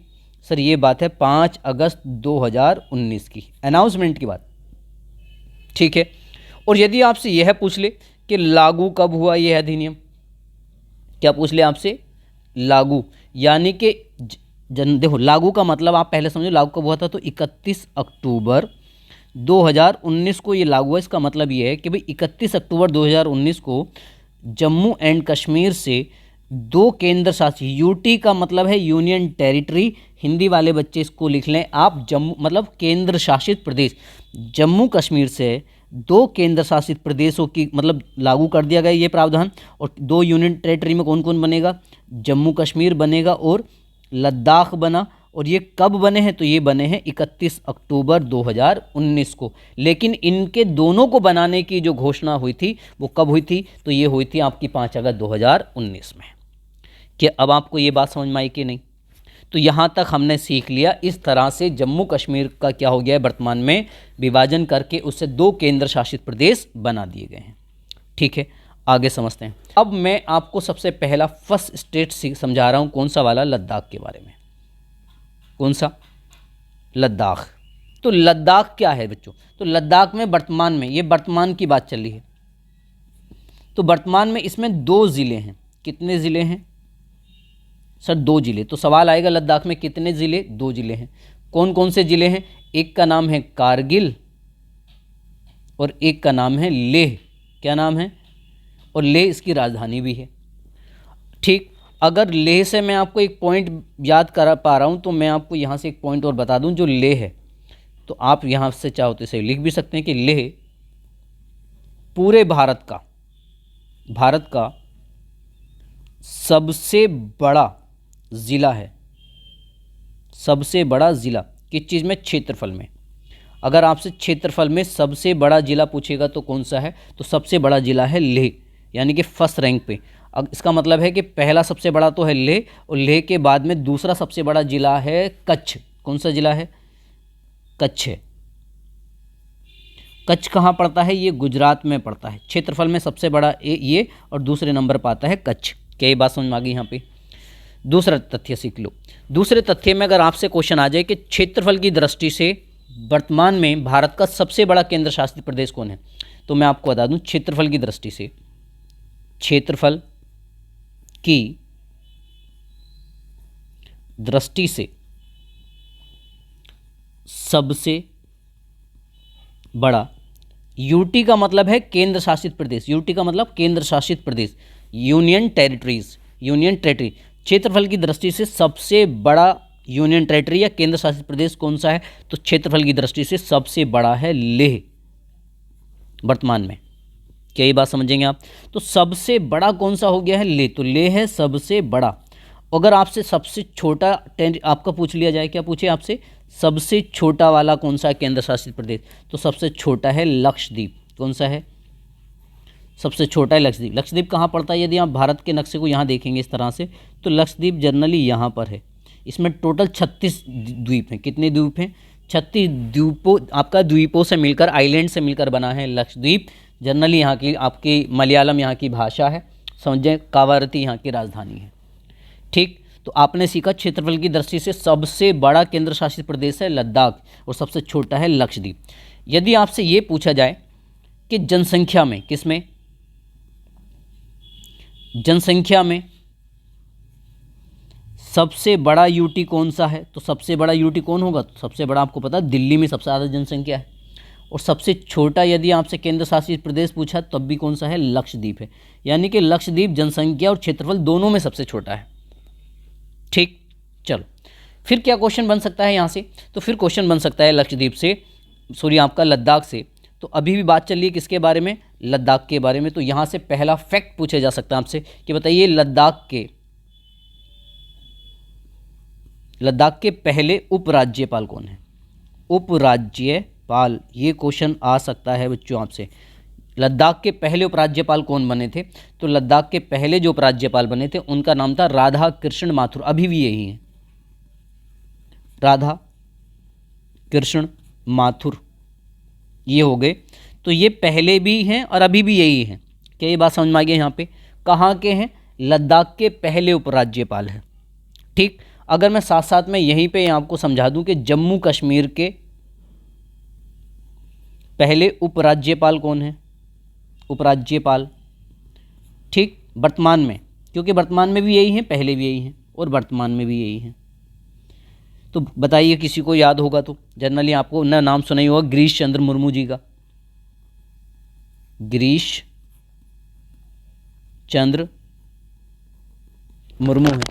सर ये बात है 5 अगस्त 2019 की, अनाउंसमेंट की बात, ठीक है। और यदि आपसे यह पूछ ले कि लागू कब हुआ यह अधिनियम, क्या पूछ ले आपसे? लागू, यानी कि देखो लागू का मतलब आप पहले समझो लागू कब हुआ था, तो 31 अक्टूबर 2019 को ये लागू हुआ। इसका मतलब ये है कि भाई 31 अक्टूबर 2019 को जम्मू एंड कश्मीर से 2 केंद्र शासित, यूटी का मतलब है यूनियन टेरिटरी, हिंदी वाले बच्चे इसको लिख लें आप जम्मू मतलब केंद्र शासित प्रदेश, जम्मू कश्मीर से 2 केंद्र शासित प्रदेशों की मतलब लागू कर दिया गया ये प्रावधान। और 2 यूनियन टेरिटरी में कौन कौन बनेगा? जम्मू कश्मीर बनेगा और लद्दाख बना। और ये कब बने हैं? तो ये बने हैं 31 अक्टूबर 2019 को। लेकिन इनके दोनों को बनाने की जो घोषणा हुई थी वो कब हुई थी? तो ये हुई थी आपकी 5 अगस्त 2019 में। क्या अब आपको ये बात समझ में आई कि नहीं? तो यहाँ तक हमने सीख लिया, इस तरह से जम्मू कश्मीर का क्या हो गया है वर्तमान में, विभाजन करके उससे 2 केंद्र शासित प्रदेश बना दिए गए हैं। ठीक है, आगे समझते हैं। अब मैं आपको सबसे पहला फर्स्ट स्टेट समझा रहा हूँ, कौन सा वाला? लद्दाख के बारे में। कौन सा? लद्दाख। तो लद्दाख क्या है बच्चों? तो लद्दाख में वर्तमान में, ये वर्तमान की बात चल रही है, तो वर्तमान में इसमें 2 ज़िले हैं। कितने ज़िले हैं सर? 2 ज़िले। तो सवाल आएगा लद्दाख में कितने ज़िले? 2 ज़िले हैं। कौन कौन से ज़िले हैं? एक का नाम है कारगिल और एक का नाम है लेह। क्या नाम है? और लेह इसकी राजधानी भी है। ठीक, अगर लेह से मैं आपको एक पॉइंट याद करा पा रहा हूँ तो मैं आपको यहाँ से एक पॉइंट और बता दूँ, जो लेह है तो आप यहाँ से चाहो तो इसे लिख भी सकते हैं कि लेह पूरे भारत का सबसे बड़ा ज़िला है। सबसे बड़ा ज़िला किस चीज़ में? क्षेत्रफल में। अगर आपसे क्षेत्रफल में सबसे बड़ा ज़िला पूछेगा तो कौन सा है? तो सबसे बड़ा ज़िला है लेह, यानी कि फर्स्ट रैंक पे। अब इसका मतलब है कि पहला सबसे बड़ा तो है लेह, और लेह के बाद में दूसरा सबसे बड़ा ज़िला है कच्छ। कौन सा ज़िला है? कच्छ है। कच्छ कहाँ पड़ता है? ये गुजरात में पड़ता है। क्षेत्रफल में सबसे बड़ा ये और दूसरे नंबर पर आता है कच्छ। क्या ये बात समझ में आ गई? यहाँ पे दूसरा तथ्य सीख लो। दूसरे तथ्य में अगर आपसे क्वेश्चन आ जाए कि क्षेत्रफल की दृष्टि से वर्तमान में भारत का सबसे बड़ा केंद्र शासित प्रदेश कौन है, तो मैं आपको बता दूं क्षेत्रफल की दृष्टि से, क्षेत्रफल की दृष्टि से सबसे बड़ा, यूटी का मतलब है केंद्र शासित प्रदेश, यूटी का मतलब केंद्र शासित प्रदेश, यूनियन टेरिटरीज, यूनियन टेरिटरी। क्षेत्रफल की दृष्टि से सबसे बड़ा यूनियन टेरिटरी या केंद्र शासित प्रदेश कौन सा है? तो क्षेत्रफल की दृष्टि से सबसे बड़ा है लेह वर्तमान में। क्या ये बात समझेंगे आप? तो सबसे बड़ा कौन सा हो गया है? लेह। तो लेह है सबसे बड़ा। अगर आपसे सबसे छोटा आपका पूछ लिया जाए, क्या पूछे आपसे? सबसे छोटा वाला कौन सा केंद्र शासित प्रदेश? तो सबसे छोटा है लक्षद्वीप। कौन सा है? सबसे छोटा है लक्षद्वीप। लक्षद्वीप कहाँ पड़ता है? यदि आप भारत के नक्शे को यहाँ देखेंगे इस तरह से, तो लक्षद्वीप जनरली यहाँ पर है। इसमें टोटल 36 द्वीप हैं। कितने द्वीप हैं? 36 द्वीपों, आपका द्वीपों से मिलकर, आइलैंड से मिलकर बना है लक्षद्वीप। जनरली यहाँ की आपकी मलयालम यहाँ की भाषा है, समझें। कावारती यहाँ की राजधानी है। ठीक, तो आपने सीखा क्षेत्रफल की दृष्टि से सबसे बड़ा केंद्र शासित प्रदेश है लद्दाख और सबसे छोटा है लक्षद्वीप। यदि आपसे ये पूछा जाए कि जनसंख्या में, किसमें? जनसंख्या में सबसे बड़ा यूटी कौन सा है? तो सबसे बड़ा यूटी कौन होगा? तो सबसे बड़ा आपको पता है दिल्ली में सबसे ज़्यादा जनसंख्या है। और सबसे छोटा यदि आपसे केंद्र शासित प्रदेश पूछा तब भी कौन सा है? लक्षद्वीप है। यानी कि लक्षद्वीप जनसंख्या और क्षेत्रफल दोनों में सबसे छोटा है। ठीक, चलो फिर क्या क्वेश्चन बन सकता है यहाँ से? तो फिर क्वेश्चन बन सकता है लक्षद्वीप से, सॉरी आपका लद्दाख से। तो अभी भी बात चल रही है किसके बारे में? लद्दाख के बारे में। तो यहाँ से पहला फैक्ट पूछा जा सकता है आपसे कि बताइए लद्दाख के पहले उपराज्यपाल कौन है? उपराज्यपाल, ये क्वेश्चन आ सकता है बच्चों आपसे। लद्दाख के पहले उपराज्यपाल कौन बने थे? तो लद्दाख के पहले जो उपराज्यपाल बने थे उनका नाम था राधा कृष्ण माथुर। अभी भी यही है, राधा कृष्ण माथुर, ये हो गए। तो ये पहले भी हैं और अभी भी यही हैं। क्या ये बात समझ में आ गई? यहाँ पे कहाँ के हैं? लद्दाख के पहले उपराज्यपाल हैं। ठीक, अगर मैं साथ साथ में यहीं पे आपको समझा दूं कि जम्मू कश्मीर के पहले उपराज्यपाल कौन है, उपराज्यपाल, ठीक, वर्तमान में, क्योंकि वर्तमान में भी यही हैं, पहले भी यही हैं और वर्तमान में भी यही हैं। तो बताइए किसी को याद होगा तो, जनरली आपको ना नाम सुना ही होगा गिरीश चंद्र मुर्मू जी का, गिरीश चंद्र मुर्मू है।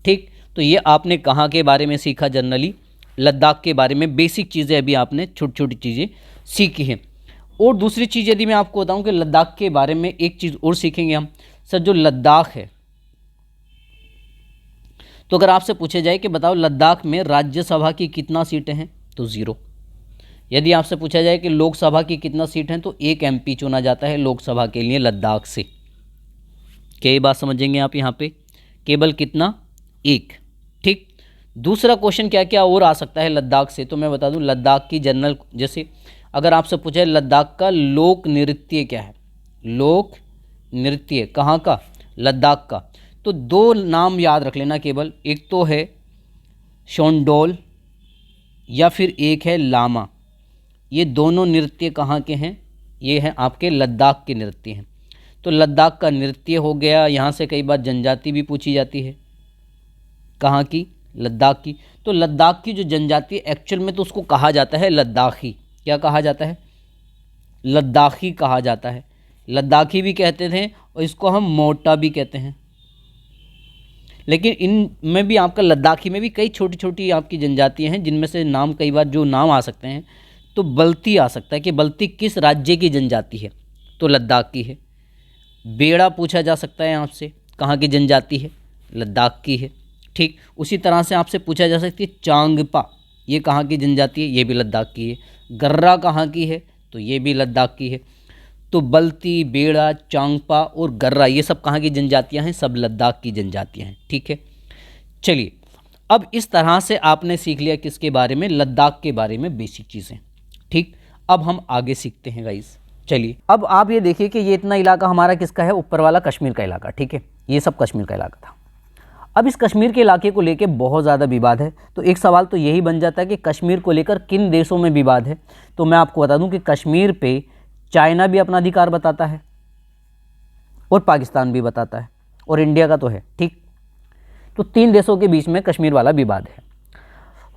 ठीक, तो ये आपने कहाँ के बारे में सीखा, जनरली लद्दाख के बारे में बेसिक चीज़ें अभी आपने छोटी छोटी चीज़ें सीखी हैं। और दूसरी चीज़ यदि मैं आपको बताऊं कि लद्दाख के बारे में एक चीज़ और सीखेंगे हम, सर जो लद्दाख है, तो अगर आपसे पूछा जाए कि बताओ लद्दाख में राज्यसभा की कितना सीटें हैं, तो 0। यदि आपसे पूछा जाए कि लोकसभा की कितना सीट हैं, तो 1 MP चुना जाता है लोकसभा के लिए लद्दाख से। क्या ये बात समझेंगे आप यहाँ पे, केवल कितना, 1। ठीक, दूसरा क्वेश्चन क्या क्या और आ सकता है लद्दाख से, तो मैं बता दूं लद्दाख की जनरल, जैसे अगर आपसे पूछा है लद्दाख का लोक नृत्य क्या है, लोक नृत्य कहाँ का, लद्दाख का, तो 2 नाम याद रख लेना केवल, एक तो है शोंडोल या फिर एक है लामा। ये दोनों नृत्य कहाँ के हैं, ये हैं आपके लद्दाख के नृत्य हैं। तो लद्दाख का नृत्य हो गया, यहाँ से कई बार जनजाति भी पूछी जाती है, कहाँ की, लद्दाख की। तो लद्दाख की जो जनजाति एक्चुअल में तो उसको कहा जाता है लद्दाखी, क्या कहा जाता है, लद्दाखी कहा जाता है, लद्दाखी भी कहते थे और इसको हम मोटा भी कहते हैं। लेकिन इनमें भी आपका लद्दाखी में भी कई छोटी छोटी आपकी जनजातियां हैं, जिनमें से नाम कई बार जो नाम आ सकते हैं, तो बल्ती आ सकता है कि बल्ती किस राज्य की जनजाति है, तो लद्दाख की है। बेड़ा पूछा जा सकता है आपसे, कहाँ की जनजाति है, लद्दाख की है। ठीक, उसी तरह से आपसे पूछा जा सकती है चांगपा, ये कहाँ की जनजाति है, ये भी लद्दाख की है। गर्रा कहाँ की है, तो ये भी लद्दाख की है। तो बल्ती, बेड़ा, चांगपा और गर्रा ये सब कहाँ की जनजातियाँ हैं, सब लद्दाख की जनजातियाँ हैं। ठीक है, चलिए अब इस तरह से आपने सीख लिया किसके बारे में, लद्दाख के बारे में बेसिक चीज़ें। ठीक, अब हम आगे सीखते हैं गाइस। चलिए अब आप ये देखिए कि ये इतना इलाका हमारा किसका है, ऊपर वाला कश्मीर का इलाका। ठीक है, ये सब कश्मीर का इलाका था। अब इस कश्मीर के इलाके को लेकर बहुत ज़्यादा विवाद है। तो एक सवाल तो यही बन जाता है कि कश्मीर को लेकर किन देशों में विवाद है। तो मैं आपको बता दूं कि कश्मीर पे चाइना भी अपना अधिकार बताता है और पाकिस्तान भी बताता है और इंडिया का तो है। ठीक, तो 3 देशों के बीच में कश्मीर वाला विवाद है।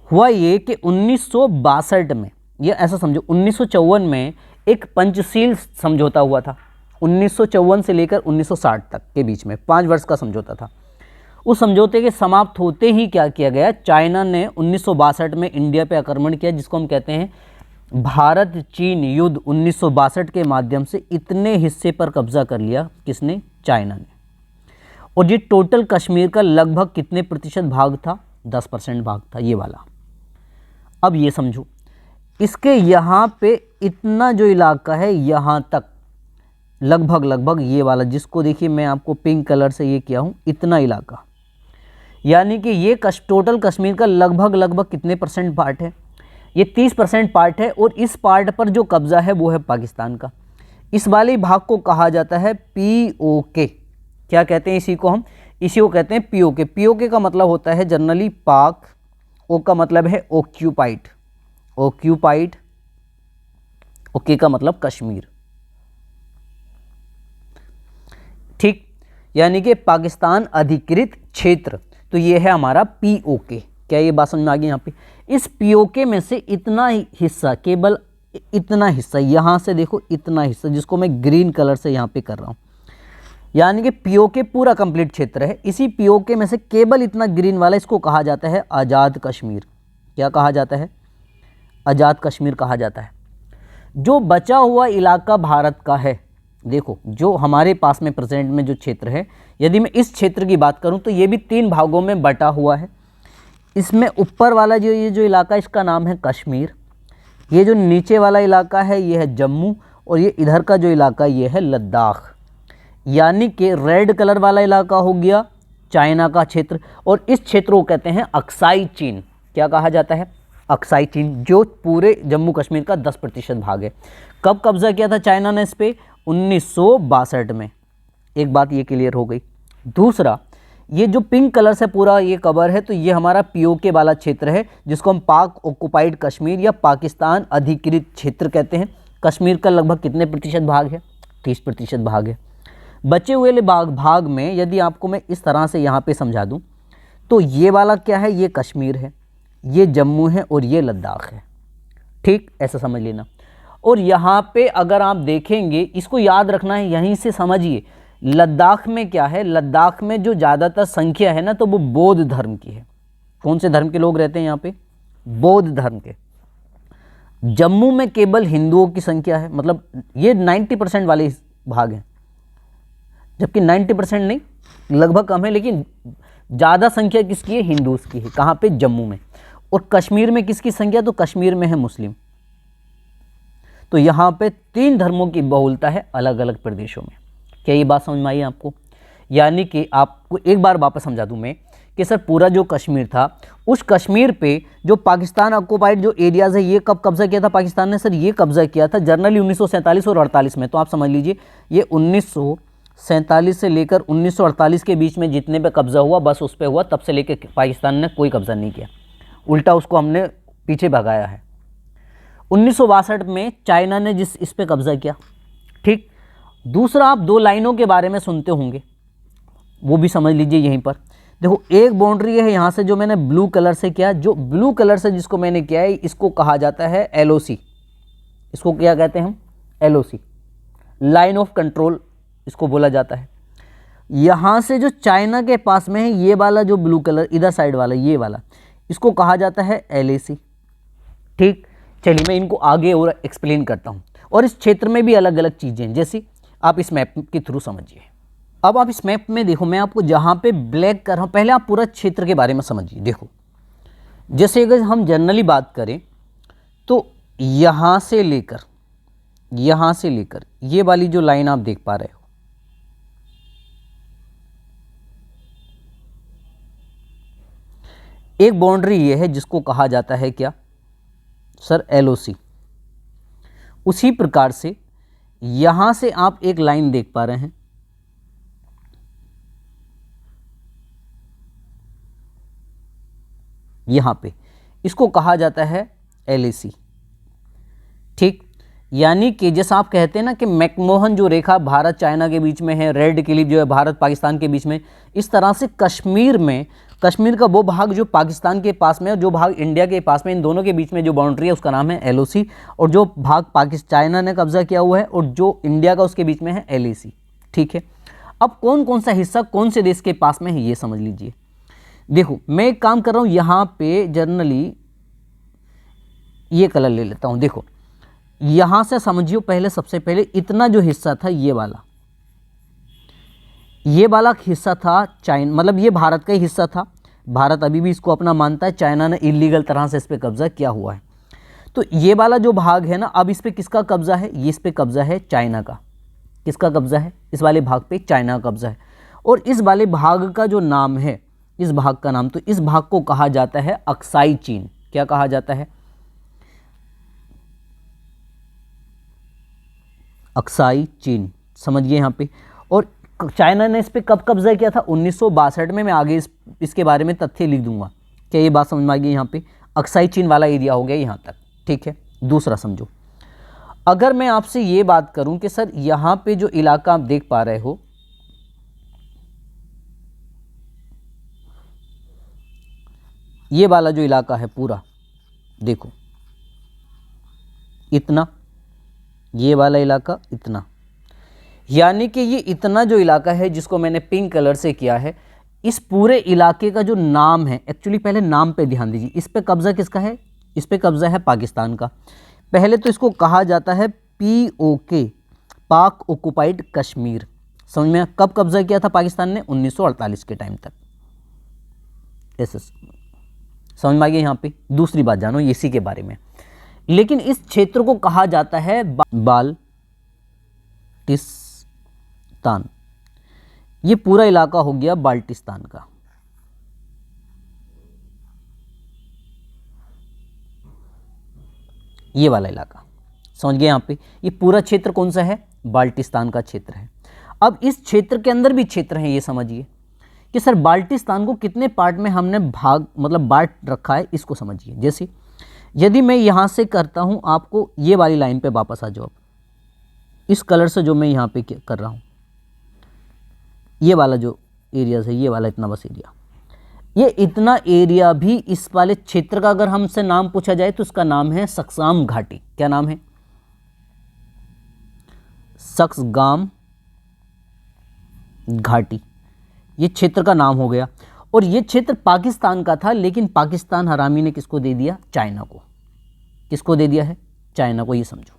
हुआ ये कि 1962 में, ये ऐसा समझो 1954 में एक पंचशील समझौता हुआ था। 1954 से लेकर 1960 तक के बीच में 5 वर्ष का समझौता था। उस समझौते के समाप्त होते ही क्या किया गया, चाइना ने 1962 में इंडिया पे आक्रमण किया, जिसको हम कहते हैं भारत चीन युद्ध। 1962 के माध्यम से इतने हिस्से पर कब्जा कर लिया, किसने, चाइना ने। और ये टोटल कश्मीर का लगभग कितने प्रतिशत भाग था, 10% भाग था ये वाला। अब ये समझो, इसके यहाँ पे इतना जो इलाका है, यहाँ तक लगभग ये वाला, जिसको देखिए मैं आपको पिंक कलर से ये किया हूँ, इतना इलाका, यानी कि ये टोटल कश्मीर का लगभग कितने % पार्ट है, ये 30% पार्ट है। और इस पार्ट पर जो कब्जा है वो है पाकिस्तान का। इस वाले भाग को कहा जाता है POK। क्या कहते हैं इसी को हम, इसी को कहते हैं POK। POK का मतलब होता है जनरली पाक, O का मतलब है ऑक्यूपाइड, ऑक्यूपाइड, ओके का मतलब कश्मीर। ठीक, यानी कि पाकिस्तान अधिकृत क्षेत्र। तो ये है हमारा POK। क्या ये बात समझ में आ गई यहाँ पे। इस POK में से इतना ही हिस्सा, केवल इतना हिस्सा, यहाँ से देखो इतना हिस्सा, जिसको मैं ग्रीन कलर से यहाँ पे कर रहा हूँ, यानी कि POK पूरा कंप्लीट क्षेत्र है। इसी POK में से केवल इतना ग्रीन वाला, इसको कहा जाता है आज़ाद कश्मीर। क्या कहा जाता है, आज़ाद कश्मीर कहा जाता है। जो बचा हुआ इलाका भारत का है, देखो जो हमारे पास में प्रेजेंट में जो क्षेत्र है, यदि मैं इस क्षेत्र की बात करूं तो ये भी 3 भागों में बटा हुआ है। इसमें ऊपर वाला जो ये जो इलाका, इसका नाम है कश्मीर। ये जो नीचे वाला इलाका है ये है जम्मू, और ये इधर का जो इलाका ये है लद्दाख। यानी कि रेड कलर वाला इलाका हो गया चाइना का क्षेत्र, और इस क्षेत्र को कहते हैं अक्साई चीन। क्या कहा जाता है, अक्साई चीन, जो पूरे जम्मू कश्मीर का 10% भाग है। कब कब्जा किया था चाइना ने इस पर, 1962 में। एक बात ये क्लियर हो गई। दूसरा, ये जो पिंक कलर से पूरा ये कवर है, तो ये हमारा पीओके वाला क्षेत्र है, जिसको हम पाक ऑक्युपाइड कश्मीर या पाकिस्तान अधिकृत क्षेत्र कहते हैं। कश्मीर का लगभग कितने प्रतिशत भाग है? 30% भाग है। बचे हुए भाग में यदि आपको मैं इस तरह से यहाँ पे समझा दूँ, तो ये वाला क्या है? ये कश्मीर है, ये जम्मू है और ये लद्दाख है। ठीक, ऐसा समझ लेना। और यहाँ पे अगर आप देखेंगे, इसको याद रखना है, यहीं से समझिए, लद्दाख में क्या है? लद्दाख में जो ज़्यादातर संख्या है ना, तो वो बौद्ध धर्म की है। कौन से धर्म के लोग रहते हैं यहाँ पे? बौद्ध धर्म के। जम्मू में केवल हिंदुओं की संख्या है, मतलब ये 90% वाले भाग हैं, जबकि 90% नहीं, लगभग कम है, लेकिन ज़्यादा संख्या किसकी है? हिंदूज की है। कहाँ पे? जम्मू में। और कश्मीर में किसकी संख्या? तो कश्मीर में है मुस्लिम। तो यहाँ पे 3 धर्मों की बहुलता है अलग अलग प्रदेशों में। क्या ये बात समझ में आई आपको? यानी कि आपको एक बार वापस समझा दूं मैं कि सर पूरा जो कश्मीर था, उस कश्मीर पे जो पाकिस्तान ऑक्युपाइड जो एरियाज़ है, ये कब कब्जा किया था पाकिस्तान ने? सर ये कब्जा किया था जनरली 1947 और 48 में। तो आप समझ लीजिए, ये 1947 से लेकर 1948 के बीच में जितने पे कब्जा हुआ, बस उस पर हुआ। तब से लेकर पाकिस्तान ने कोई कब्जा नहीं किया, उल्टा उसको हमने पीछे भगाया है। 1962 में चाइना ने इस पे कब्जा किया। ठीक। दूसरा, आप 2 लाइनों के बारे में सुनते होंगे, वो भी समझ लीजिए यहीं पर। देखो, एक बाउंड्री है यहाँ से जो मैंने ब्लू कलर से किया, जो ब्लू कलर से जिसको मैंने किया है, इसको कहा जाता है LOC। इसको क्या कहते हैं हम? LOC, लाइन ऑफ कंट्रोल इसको बोला जाता है। यहाँ से जो चाइना के पास में है, ये वाला जो ब्लू कलर इधर साइड वाला, ये वाला, इसको कहा जाता है LAC। ठीक। चलिए मैं इनको आगे और एक्सप्लेन करता हूँ। और इस क्षेत्र में भी अलग अलग चीज़ें हैं, जैसे आप इस मैप के थ्रू समझिए। अब आप इस मैप में देखो, मैं आपको जहाँ पे ब्लैक कर रहा हूँ, पहले आप पूरा क्षेत्र के बारे में समझिए। देखो, जैसे अगर हम जनरली बात करें, तो यहाँ से लेकर ये वाली जो लाइन आप देख पा रहे हो, एक बाउंड्री ये है जिसको कहा जाता है क्या? Sir LOC। उसी प्रकार से यहां से आप एक लाइन देख पा रहे हैं, यहां पे, इसको कहा जाता है LAC। ठीक। यानी कि जैसा आप कहते हैं ना कि मैकमोहन जो रेखा भारत चाइना के बीच में है, रेड क्लिफ जो है भारत पाकिस्तान के बीच में, इस तरह से कश्मीर का वो भाग जो पाकिस्तान के पास में और जो भाग इंडिया के पास में, इन दोनों के बीच में जो बाउंड्री है उसका नाम है LOC। और जो भाग चाइना ने कब्जा किया हुआ है और जो इंडिया का उसके बीच में है LAC। ठीक है। अब कौन कौन सा हिस्सा कौन से देश के पास में है ये समझ लीजिए। देखो, मैं एक काम कर रहा हूँ, यहाँ पे जनरली ये कलर ले लेता हूँ। देखो, यहाँ से समझियो, पहले सबसे पहले इतना जो हिस्सा था, ये वाला हिस्सा था चाइना, मतलब ये भारत का ही हिस्सा था। भारत अभी भी इसको अपना मानता है, चाइना ने इलीगल तरह से इस पर कब्जा किया हुआ है। तो ये वाला जो भाग है ना, अब इस पे किसका कब्जा है? ये इस पे कब्जा है चाइना का। किसका कब्जा है? इस वाले भाग पे चाइना का कब्जा है। और इस वाले भाग का जो नाम है, इस भाग का नाम, तो इस भाग को कहा जाता है अक्साई चीन। क्या कहा जाता है? अक्साई चीन। समझिए यहाँ पे। और चाइना ने इस पे कब कब्जा किया था? 1962 में। मैं आगे इसके बारे में तथ्य लिख दूंगा। क्या ये बात समझ में आ गई? यहाँ पे अक्साई चीन वाला एरिया हो गया यहाँ तक। ठीक है। दूसरा समझो, अगर मैं आपसे ये बात करूं कि सर यहाँ पे जो इलाका आप देख पा रहे हो, ये वाला जो इलाका है पूरा, देखो इतना, ये वाला इलाका इतना, यानी कि ये इतना जो इलाका है जिसको मैंने पिंक कलर से किया है, इस पूरे इलाके का जो नाम है, एक्चुअली पहले नाम पे ध्यान दीजिए। इस पे कब्जा किसका है? इस पे कब्जा है पाकिस्तान का। पहले तो इसको कहा जाता है POK, पाक ऑक्युपाइड कश्मीर। समझ में? कब कब्जा किया था पाकिस्तान ने? 1948 के टाइम तक। ऐसे समझ में आ गया यहाँ पे। दूसरी बात जानो इसी के बारे में, लेकिन इस क्षेत्र को कहा जाता है बाल्टिस्तान। ये पूरा इलाका हो गया बाल्टिस्तान का। ये वाला इलाका समझ गए यहाँ पे। ये पूरा क्षेत्र कौन सा है? बाल्टिस्तान का क्षेत्र है। अब इस क्षेत्र के अंदर भी क्षेत्र हैं, ये समझिए। कि सर बाल्टिस्तान को कितने पार्ट में हमने भाग मतलब बांट रखा है, इसको समझिए। जैसे यदि मैं यहाँ से करता हूँ, आपको ये वाली लाइन पे वापस आ जाओ आप, इस कलर से जो मैं यहाँ पे कर रहा हूँ, ये वाला जो एरिया है, ये वाला इतना बस एरिया, ये इतना एरिया भी इस वाले क्षेत्र का अगर हमसे नाम पूछा जाए तो उसका नाम है सक्साम घाटी। क्या नाम है? सक्सगाम घाटी, ये क्षेत्र का नाम हो गया। और ये क्षेत्र पाकिस्तान का था, लेकिन पाकिस्तान हरामी ने किसको दे दिया? चाइना को। किसको दे दिया है? चाइना को। ये समझो,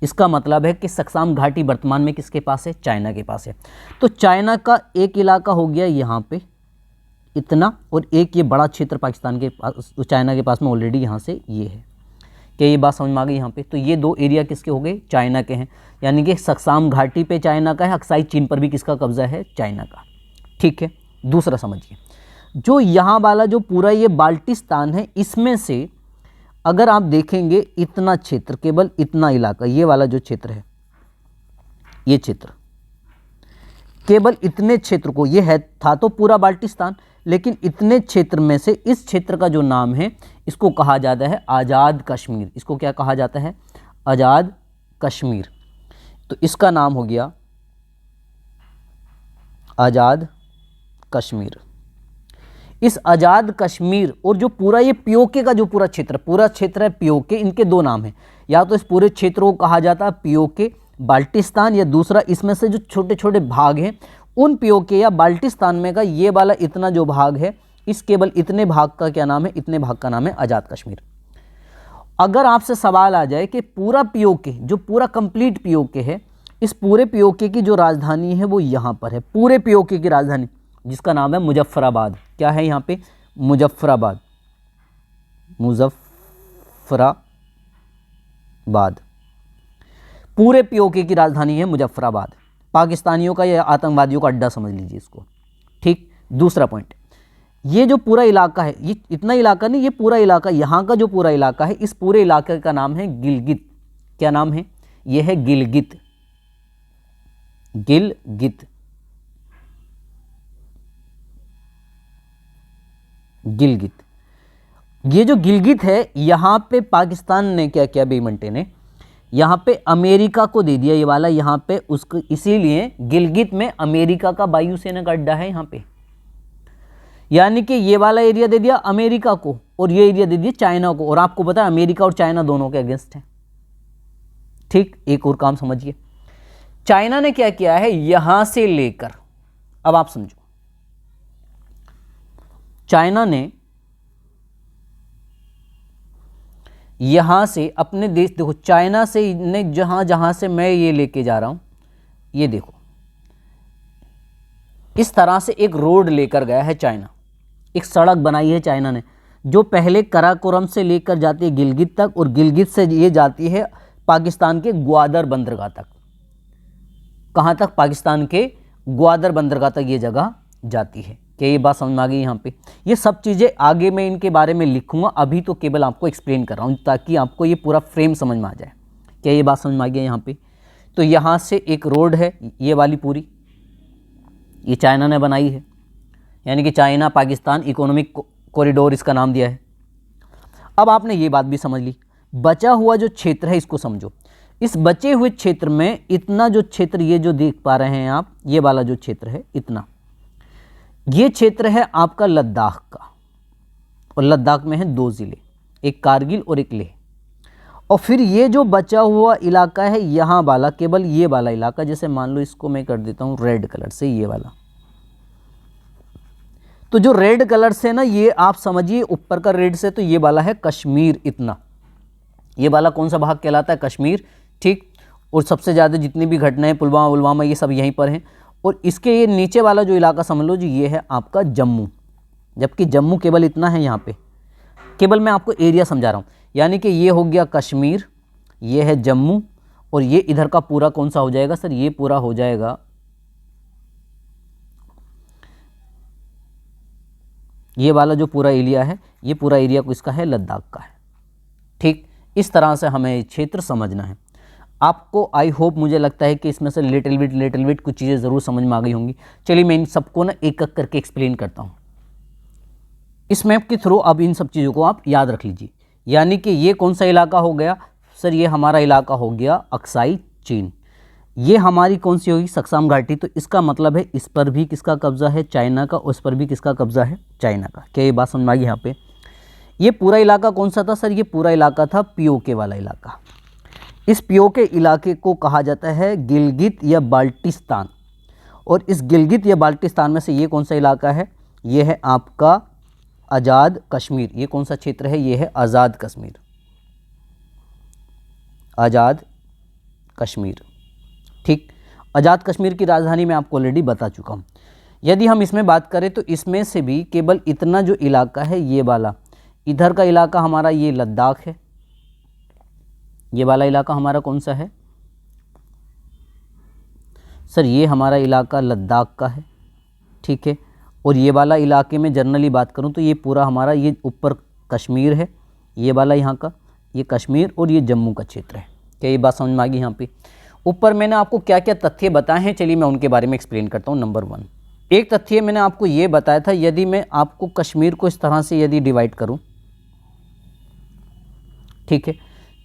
इसका मतलब है कि सक्साम घाटी वर्तमान में किसके पास है? चाइना के पास है। तो चाइना का एक इलाका हो गया यहाँ पे इतना, और एक ये बड़ा क्षेत्र पाकिस्तान के पास, चाइना के पास में ऑलरेडी यहाँ से ये है। क्या ये बात समझ में आ गई यहाँ पे? तो ये दो एरिया किसके हो गए? चाइना के हैं। यानी कि सक्साम घाटी पे चाइना का है, अक्साई चीन पर भी किसका कब्जा है? चाइना का। ठीक है। दूसरा समझिए, जो यहाँ वाला जो पूरा ये बाल्टिस्तान है, इसमें से अगर आप देखेंगे इतना क्षेत्र, केवल इतना इलाका, ये वाला जो क्षेत्र है, ये क्षेत्र, केवल इतने क्षेत्र को, ये है था तो पूरा बाल्टिस्तान, लेकिन इतने क्षेत्र में से इस क्षेत्र का जो नाम है, इसको कहा जाता है आज़ाद कश्मीर। इसको क्या कहा जाता है? आज़ाद कश्मीर। तो इसका नाम हो गया आज़ाद कश्मीर। इस आज़ाद कश्मीर और जो पूरा ये पीओके का जो पूरा क्षेत्र है पीओके, इनके दो नाम हैं। या तो इस पूरे क्षेत्र को कहा जाता है पीओके बाल्टिस्तान, या दूसरा इसमें से जो छोटे छोटे भाग हैं उन पीओके या बाल्टिस्तान में का ये वाला इतना जो भाग है, इस केवल इतने भाग का क्या नाम है? इतने भाग का नाम है आज़ाद कश्मीर। अगर आपसे सवाल आ जाए कि पूरा पीओके, जो पूरा कंप्लीट पीओके है, इस पूरे पीओके की जो राजधानी है वो यहाँ पर है, पूरे पीओके की राजधानी, जिसका नाम है मुजफ्फराबाद। क्या है यहाँ पे? मुजफ्फराबाद। मुजफ्फराबाद पूरे पीओके की राजधानी है मुजफ्फराबाद। पाकिस्तानियों का या आतंकवादियों का अड्डा समझ लीजिए इसको। ठीक। दूसरा पॉइंट, ये जो पूरा इलाका है, ये इतना इलाका नहीं, ये पूरा इलाका, यहाँ का जो पूरा इलाका है, इस पूरे इलाके का नाम है गिलगित। क्या नाम है? ये है गिलगित। गिलगित, गिलगित। ये जो गिलगित है, यहाँ पे पाकिस्तान ने क्या किया? बेईमानटे ने यहाँ पे अमेरिका को दे दिया ये वाला, यहाँ पे उसको, इसीलिए गिलगित में अमेरिका का वायुसेना का अड्डा है यहाँ पे। यानी कि ये वाला एरिया दे दिया अमेरिका को और ये एरिया दे दिया चाइना को, और आपको पता है अमेरिका और चाइना दोनों के अगेंस्ट है। ठीक। एक और काम समझिए, चाइना ने क्या किया है? यहां से लेकर, अब आप समझो, चाइना ने यहां से अपने देश, देखो चाइना से ने जहां से मैं ये लेके जा रहा हूं, ये देखो इस तरह से एक रोड लेकर गया है चाइना, एक सड़क बनाई है चाइना ने, जो पहले कराकोरम से लेकर जाती है गिलगित तक, और गिलगित से ये जाती है पाकिस्तान के ग्वादर बंदरगाह तक। कहाँ तक? पाकिस्तान के ग्वादर बंदरगाह तक ये जगह जाती है। क्या ये बात समझ में आ गई? यहाँ पे ये सब चीज़ें आगे मैं इनके बारे में लिखूंगा, अभी तो केवल आपको एक्सप्लेन कर रहा हूँ ताकि आपको ये पूरा फ्रेम समझ में आ जाए। क्या ये बात समझ में आ गई यहाँ पे? तो यहाँ से एक रोड है, ये वाली पूरी, ये चाइना ने बनाई है, यानी कि चाइना पाकिस्तान इकोनॉमिक कॉरिडोर इसका नाम दिया है। अब आपने ये बात भी समझ ली, बचा हुआ जो क्षेत्र है इसको समझो। इस बचे हुए क्षेत्र में इतना जो क्षेत्र, ये जो देख पा रहे हैं आप, ये वाला जो क्षेत्र है इतना, ये क्षेत्र है आपका लद्दाख का, और लद्दाख में है दो ज़िले, एक कारगिल और एक लेह। और फिर ये जो बचा हुआ इलाका है यहाँ वाला, केवल ये वाला इलाका, जैसे मान लो इसको मैं कर देता हूँ रेड कलर से, ये वाला, तो जो रेड कलर से ना, ये आप समझिए ऊपर का रेड से, तो ये वाला है कश्मीर। इतना ये वाला कौन सा भाग कहलाता है? कश्मीर। ठीक। और सबसे ज़्यादा जितनी भी घटनाएं पुलवामा ये सब यहीं पर हैं। और इसके ये नीचे वाला जो इलाका समझ लो जी, ये है आपका जम्मू, जबकि जम्मू केवल इतना है यहाँ पे, केवल मैं आपको एरिया समझा रहा हूँ। यानी कि ये हो गया कश्मीर, ये है जम्मू, और ये इधर का पूरा कौन सा हो जाएगा सर? ये पूरा हो जाएगा, ये वाला जो पूरा एरिया है, ये पूरा एरिया को इसका है लद्दाख का है। ठीक। इस तरह से हमें क्षेत्र समझना है। आपको आई होप मुझे लगता है कि इसमें से लिटिल बिट कुछ चीज़ें ज़रूर समझ में आ गई होंगी। चलिए मैं इन सबको ना एक एक करके एक्सप्लेन करता हूँ। इस मैप के थ्रू अब इन सब चीज़ों को आप याद रख लीजिए। यानी कि ये कौन सा इलाका हो गया सर, ये हमारा इलाका हो गया अक्साई चीन। ये हमारी कौन सी होगी, सक्साम घाटी। तो इसका मतलब है इस पर भी किसका कब्जा है, चाइना का, उस पर भी किसका कब्जा है, चाइना का। क्या ये बात समझ में आ गई यहाँ पे। ये पूरा इलाका कौन सा था सर, ये पूरा इलाका था पीओके वाला इलाका। इस पीओके इलाके को कहा जाता है गिलगित या बाल्टिस्तान। और इस गिलगित या बाल्टिस्तान में से ये कौन सा इलाका है, ये है आपका आज़ाद कश्मीर। ये कौन सा क्षेत्र है, ये है आज़ाद कश्मीर, आज़ाद कश्मीर। ठीक, आज़ाद कश्मीर की राजधानी मैं आपको ऑलरेडी बता चुका हूँ। यदि हम इसमें बात करें तो इसमें से भी केवल इतना जो इलाका है ये वाला, इधर का इलाका हमारा ये लद्दाख है। ये वाला इलाका हमारा कौन सा है सर, ये हमारा इलाका लद्दाख का है। ठीक है, और ये वाला इलाके में जनरली बात करूं तो ये पूरा हमारा ये ऊपर कश्मीर है, ये वाला यहाँ का ये कश्मीर, और ये जम्मू का क्षेत्र है। क्या ये बात समझ में आ गई यहाँ पे। ऊपर मैंने आपको क्या क्या तथ्य बताए हैं, चलिए मैं उनके बारे में एक्सप्लेन करता हूँ। नंबर 1, एक तथ्य मैंने आपको ये बताया था, यदि मैं आपको कश्मीर को इस तरह से यदि डिवाइड करूँ, ठीक है,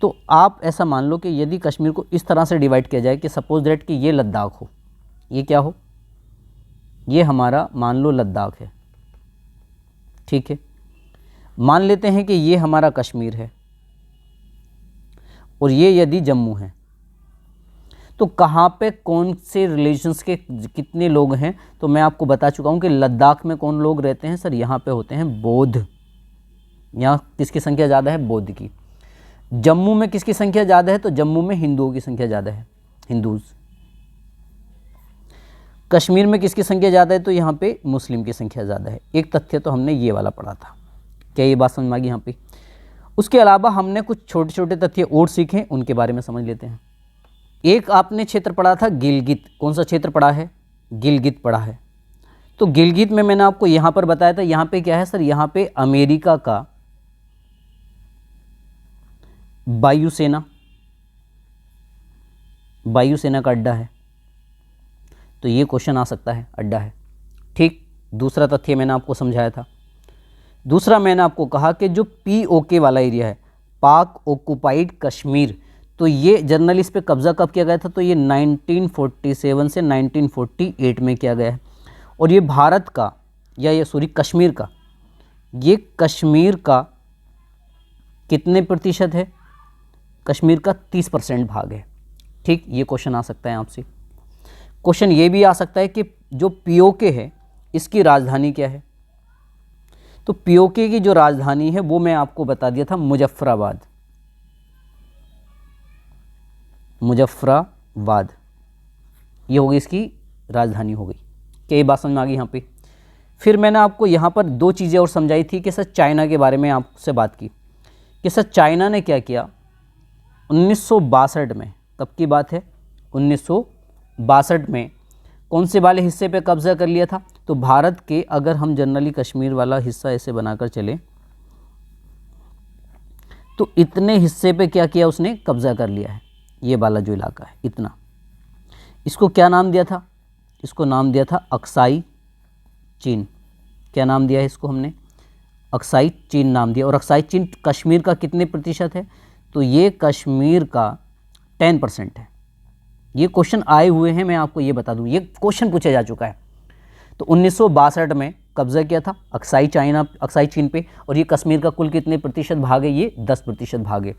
तो आप ऐसा मान लो कि यदि कश्मीर को इस तरह से डिवाइड किया जाए कि सपोज दैट कि ये लद्दाख हो, ये क्या हो, ये हमारा मान लो लद्दाख है। ठीक है, मान लेते हैं कि ये हमारा कश्मीर है और ये यदि जम्मू है, तो कहाँ पे कौन से रिलेशंस के कितने लोग हैं, तो मैं आपको बता चुका हूँ कि लद्दाख में कौन लोग रहते हैं सर, यहाँ पे होते हैं बौद्ध। यहाँ किसकी संख्या ज़्यादा है, बौद्ध की। जम्मू में किसकी संख्या ज़्यादा है, तो जम्मू में हिंदुओं की संख्या ज़्यादा है, हिंदूज। कश्मीर में किसकी संख्या ज़्यादा है, तो यहाँ पे मुस्लिम की संख्या ज़्यादा है। एक तथ्य तो हमने ये वाला पढ़ा था। क्या ये बात समझ में आ गई यहाँ पे। उसके अलावा हमने कुछ छोटे छोटे तथ्य और सीखे, उनके बारे में समझ लेते हैं। एक आपने क्षेत्र पढ़ा था गिलगित, कौन सा क्षेत्र पढ़ा है, गिलगित पढ़ा है। तो गिलगित में मैंने आपको यहाँ पर बताया था, यहाँ पे क्या है सर, यहाँ पे अमेरिका का वायुसेना का अड्डा है। तो ये क्वेश्चन आ सकता है, अड्डा है। ठीक, दूसरा तथ्य मैंने आपको समझाया था। दूसरा मैंने आपको कहा कि जो पीओके वाला एरिया है, पाक ऑक्युपाइड कश्मीर, तो ये जनरली इस पे कब्जा कब किया गया था, तो ये 1947 से 1948 में किया गया है। और ये भारत का या ये सॉरी कश्मीर का, ये कश्मीर का कितने प्रतिशत है, कश्मीर का 30% भाग है। ठीक, ये क्वेश्चन आ सकता है आपसे। क्वेश्चन ये भी आ सकता है कि जो पीओके है इसकी राजधानी क्या है, तो पीओके की जो राजधानी है वो मैं आपको बता दिया था, मुजफ्फराबाद। मुजफ्फराबाद ये हो गई इसकी राजधानी हो गई। क्या ये बात समझ में आ गई यहाँ पे। फिर मैंने आपको यहाँ पर दो चीज़ें और समझाई थी कि सर चाइना के बारे में आपसे बात की कि सर चाइना ने क्या किया 1962 में, कब की बात है, 1962 में कौन से वाले हिस्से पे कब्जा कर लिया था, तो भारत के, अगर हम जनरली कश्मीर वाला हिस्सा ऐसे बनाकर चले तो इतने हिस्से पे क्या किया उसने, कब्जा कर लिया है। ये वाला जो इलाका है इतना, इसको क्या नाम दिया था, इसको नाम दिया था अक्साई चीन। क्या नाम दिया है इसको हमने, अक्साई चीन नाम दिया। और अक्साई चीन कश्मीर का कितने प्रतिशत है, तो ये कश्मीर का 10% है। ये क्वेश्चन आए हुए हैं, मैं आपको ये बता दूं, ये क्वेश्चन पूछा जा चुका है। तो 1962 में कब्जा किया था अक्साई चीन पे, और ये कश्मीर का कुल कितने प्रतिशत भाग है, ये 10% भाग है।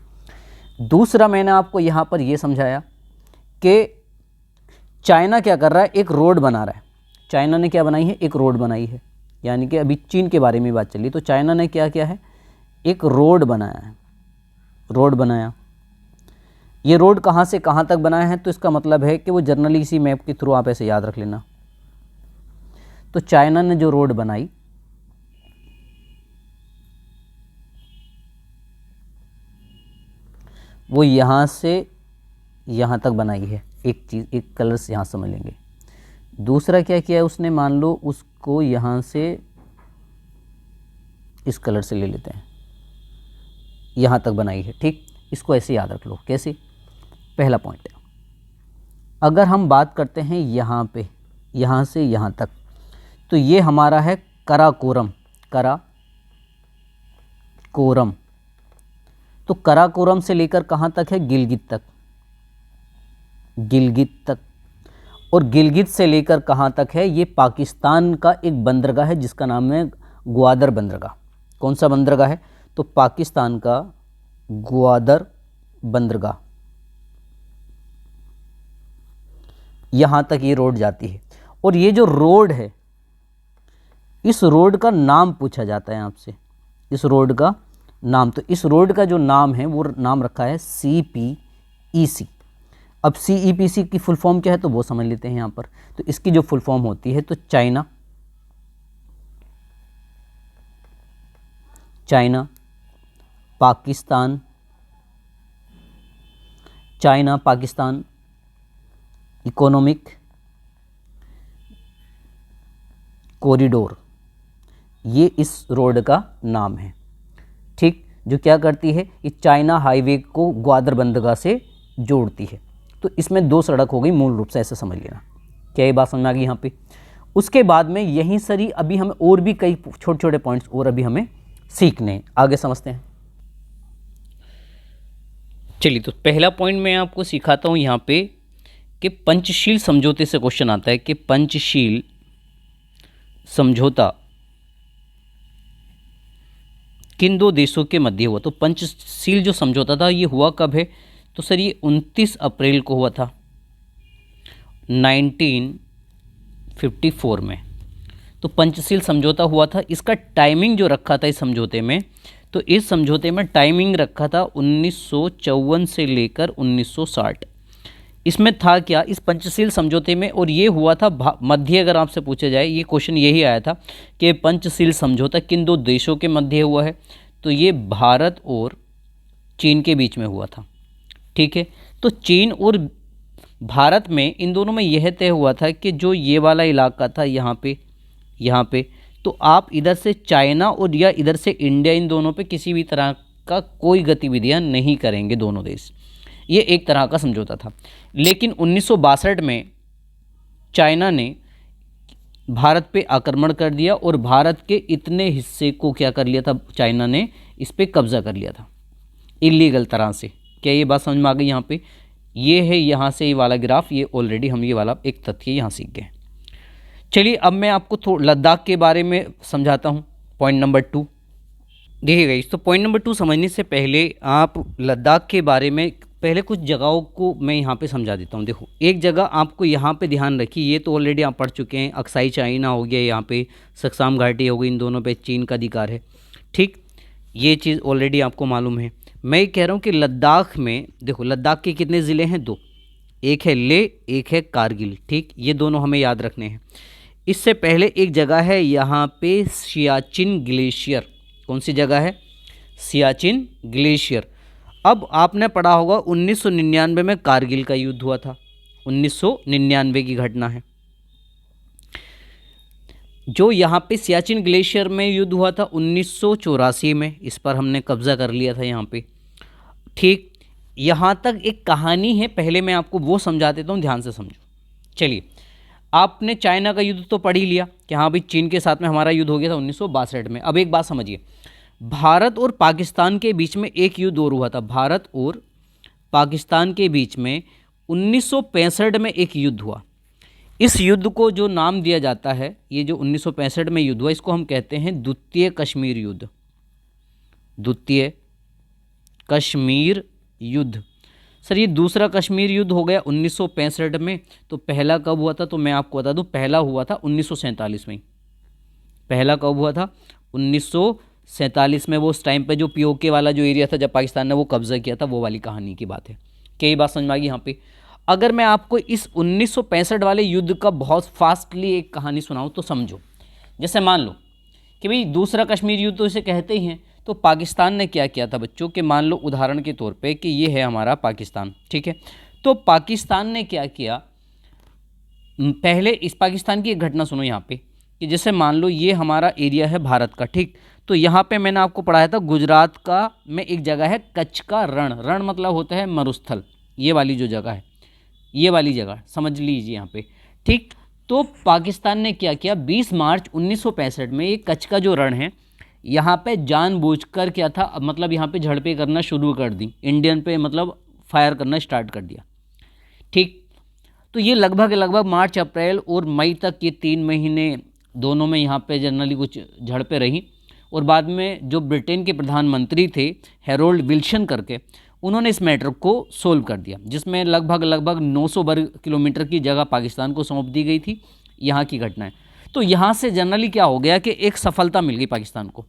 दूसरा मैंने आपको यहाँ पर ये समझाया कि चाइना क्या कर रहा है, एक रोड बना रहा है। चाइना ने क्या बनाई है, एक रोड बनाई है। यानी कि अभी चीन के बारे में बात चली, तो चाइना ने क्या किया है, एक रोड बनाया है, रोड बनाया। ये रोड कहाँ से कहाँ तक बनाया है, तो इसका मतलब है कि वो जनरली इसी मैप के थ्रू आप ऐसे याद रख लेना। तो चाइना ने जो रोड बनाई वो यहाँ से यहाँ तक बनाई है। एक चीज़, एक कलर से यहाँ समझ लेंगे। दूसरा क्या किया है उसने, मान लो उसको यहाँ से इस कलर से ले लेते हैं, यहाँ तक बनाई है। ठीक, इसको ऐसे याद रख लो। कैसे, पहला पॉइंट। अगर हम बात करते हैं यहाँ पे, यहाँ से यहाँ तक, तो ये हमारा है कराकोरम, कराकोरम। तो कराकोरम से लेकर कहाँ तक है? गिलगित तक, गिलगित तक। और गिलगित से लेकर कहाँ तक है? ये पाकिस्तान का एक बंदरगाह है जिसका नाम है ग्वादर बंदरगाह। कौन सा बंदरगाह है? तो पाकिस्तान का ग्वादर बंदरगाह। यहाँ तक ये रोड जाती है। और ये जो रोड है, इस रोड का नाम पूछा जाता है आपसे, इस रोड का नाम। तो इस रोड का जो नाम है वो नाम रखा है CPEC। अब CEPC की फुल फॉर्म क्या है तो वो समझ लेते हैं यहाँ पर। तो इसकी जो फुल फॉर्म होती है तो China, Pakistan, China Pakistan economic corridor, ये इस रोड का नाम है। ठीक, जो क्या करती है, ये चाइना हाईवे को ग्वादर बंदरगाह से जोड़ती है। तो इसमें दो सड़क हो गई मूल रूप से, ऐसे समझ लेना। क्या ये बात समझ में आ गई यहाँ पे? उसके बाद में यहीं सरी अभी हमें और भी कई छोटे छोटे पॉइंट्स और अभी हमें सीखने हैं, आगे समझते हैं। चलिए, तो पहला पॉइंट मैं आपको सिखाता हूँ यहाँ पे कि पंचशील समझौते से क्वेश्चन आता है कि पंचशील समझौता किन दो देशों के मध्य हुआ। तो पंचशील जो समझौता था ये हुआ कब है? तो सर ये 29 अप्रैल को हुआ था 1954 में। तो पंचशील समझौता हुआ था। इसका टाइमिंग जो रखा था इस समझौते में, तो इस समझौते में टाइमिंग रखा था 1954 से लेकर 1960। इसमें था क्या इस पंचशील समझौते में? और ये हुआ था मध्य, अगर आपसे पूछा जाए ये क्वेश्चन यही आया था कि पंचशील समझौता किन दो देशों के मध्य हुआ है, तो ये भारत और चीन के बीच में हुआ था। ठीक है, तो चीन और भारत में, इन दोनों में यह तय हुआ था कि जो ये वाला इलाका था यहाँ पे, तो आप इधर से चाइना और या इधर से इंडिया, इन दोनों पे किसी भी तरह का कोई गतिविधियाँ नहीं करेंगे दोनों देश। ये एक तरह का समझौता था। लेकिन 1962 में चाइना ने भारत पे आक्रमण कर दिया और भारत के इतने हिस्से को क्या कर लिया था, चाइना ने इस पे कब्जा कर लिया था इलीगल तरह से। क्या ये बात समझ में आ गई? यहाँ पे ये है, यहाँ से ये वाला ग्राफ, ये ऑलरेडी हम ये वाला एक तथ्य यहाँ सीख गए। चलिए, अब मैं आपको लद्दाख के बारे में समझाता हूँ। पॉइंट नंबर 2 देखिएगा। इस तो पॉइंट नंबर 2 समझने से पहले आप लद्दाख के बारे में पहले कुछ जगहों को मैं यहाँ पे समझा देता हूँ। देखो, एक जगह आपको यहाँ पे ध्यान रखिए, ये तो ऑलरेडी आप पढ़ चुके हैं, अक्साई चाइना हो गया, यहाँ पे सक्साम घाटी हो गई, इन दोनों पे चीन का अधिकार है। ठीक, ये चीज़ ऑलरेडी आपको मालूम है। मैं कह रहा हूँ कि लद्दाख में, देखो लद्दाख के कितने ज़िले हैं? 2, एक है ले, एक है कारगिल। ठीक, ये दोनों हमें याद रखने हैं। इससे पहले एक जगह है यहाँ पे सियाचिन ग्लेशियर। कौन सी जगह है? सियाचिन ग्लेशियर। अब आपने पढ़ा होगा 1999 में कारगिल का युद्ध हुआ था, 1999 की घटना है। जो यहाँ पे सियाचिन ग्लेशियर में युद्ध हुआ था 1984 में, इस पर हमने कब्जा कर लिया था यहाँ पे। ठीक, यहाँ तक एक कहानी है, पहले मैं आपको वो समझा देता हूँ, ध्यान से समझो। चलिए, आपने चाइना का युद्ध तो पढ़ ही लिया कि हाँ भाई चीन के साथ में हमारा युद्ध हो गया था 1962 में। अब एक बात समझिए, भारत और पाकिस्तान के बीच में एक युद्ध और हुआ था। भारत और पाकिस्तान के बीच में 1965 में एक युद्ध हुआ। इस युद्ध को जो नाम दिया जाता है, ये जो 1965 में युद्ध हुआ, इसको हम कहते हैं द्वितीय कश्मीर युद्ध। द्वितीय कश्मीर युद्ध। सर ये दूसरा कश्मीर युद्ध हो गया 1965 में, तो पहला कब हुआ था? तो मैं आपको बता दूं, पहला हुआ था 1947 में। पहला कब हुआ था? 1947 में। वो उस टाइम पे जो पीओके वाला जो एरिया था, जब पाकिस्तान ने वो कब्जा किया था, वो वाली कहानी की बात है। क्या ये बात समझ में आ गई यहाँ पे? अगर मैं आपको इस 1965 वाले युद्ध का बहुत फास्टली एक कहानी सुनाऊँ तो समझो। जैसे मान लो कि भाई दूसरा कश्मीर युद्ध तो इसे कहते ही हैं, तो पाकिस्तान ने क्या किया था बच्चों, कि मान लो उदाहरण के तौर पे कि ये है हमारा पाकिस्तान, ठीक है। तो पाकिस्तान ने क्या किया, पहले इस पाकिस्तान की एक घटना सुनो यहाँ पे, कि जैसे मान लो ये हमारा एरिया है भारत का, ठीक। तो यहाँ पे मैंने आपको पढ़ाया था गुजरात का में एक जगह है कच्छ का रण। रण मतलब होता है मरुस्थल, ये वाली जो जगह है, ये वाली जगह समझ लीजिए यहाँ पे, ठीक। तो पाकिस्तान ने क्या किया, 20 मार्च 1965 में ये कच्छ का जो रण है यहाँ पे जानबूझकर क्या था, मतलब यहाँ पे झड़पें करना शुरू कर दी, इंडियन पे मतलब फायर करना स्टार्ट कर दिया, ठीक। तो ये लगभग मार्च अप्रैल और मई तक ये 3 महीने दोनों में यहाँ पे जनरली कुछ झड़पें रही। और बाद में जो ब्रिटेन के प्रधानमंत्री थे हैरोल्ड विल्सन करके, उन्होंने इस मैटर को सोल्व कर दिया, जिसमें लगभग 900 वर्ग किलोमीटर की जगह पाकिस्तान को सौंप दी गई थी। यहाँ की घटनाएं, तो यहाँ से जनरली क्या हो गया कि एक सफलता मिल गई पाकिस्तान को।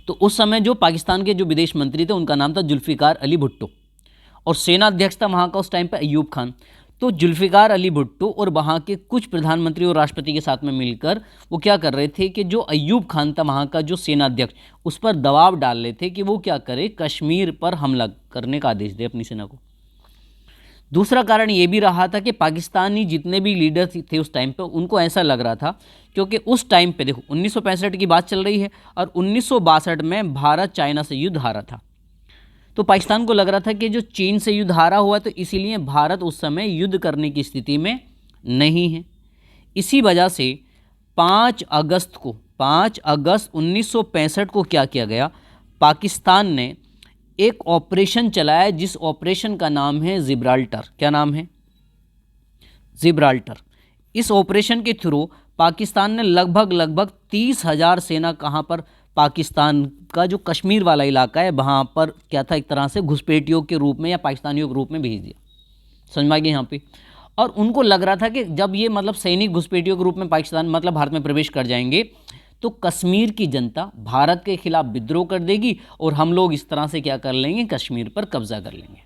तो उस समय जो पाकिस्तान के जो विदेश मंत्री थे उनका नाम था जुल्फ़िकार अली भुट्टो, और सेना अध्यक्ष था वहाँ का उस टाइम पर अयूब खान। तो जुल्फ़िकार अली भुट्टो और वहाँ के कुछ प्रधानमंत्री और राष्ट्रपति के साथ में मिलकर वो क्या कर रहे थे कि जो अयूब खान था वहाँ का जो सेना अध्यक्ष, उस पर दबाव डाल रहे थे कि वो क्या करे, कश्मीर पर हमला करने का आदेश दे अपनी सेना को। दूसरा कारण ये भी रहा था कि पाकिस्तानी जितने भी लीडर थे उस टाइम पे, उनको ऐसा लग रहा था, क्योंकि उस टाइम पे देखो 1965 की बात चल रही है और 1962 में भारत चाइना से युद्ध हारा था। तो पाकिस्तान को लग रहा था कि जो चीन से युद्ध हारा हुआ, तो इसीलिए भारत उस समय युद्ध करने की स्थिति में नहीं है। इसी वजह से 5 अगस्त 1965 को क्या किया गया, पाकिस्तान ने एक ऑपरेशन चलाया जिस ऑपरेशन का नाम है जिब्राल्टर। क्या नाम है? जिब्राल्टर। इस ऑपरेशन के थ्रू पाकिस्तान ने लगभग 30,000 सेना कहाँ पर, पाकिस्तान का जो कश्मीर वाला इलाका है वहाँ पर क्या था, एक तरह से घुसपैठियों के रूप में या पाकिस्तानियों के रूप में भेज दिया, समझ में आ गया यहाँ पे। और उनको लग रहा था कि जब ये मतलब सैनिक घुसपैठियों के रूप में पाकिस्तान मतलब भारत में प्रवेश कर जाएंगे तो कश्मीर की जनता भारत के खिलाफ विद्रोह कर देगी और हम लोग इस तरह से क्या कर लेंगे, कश्मीर पर कब्जा कर लेंगे।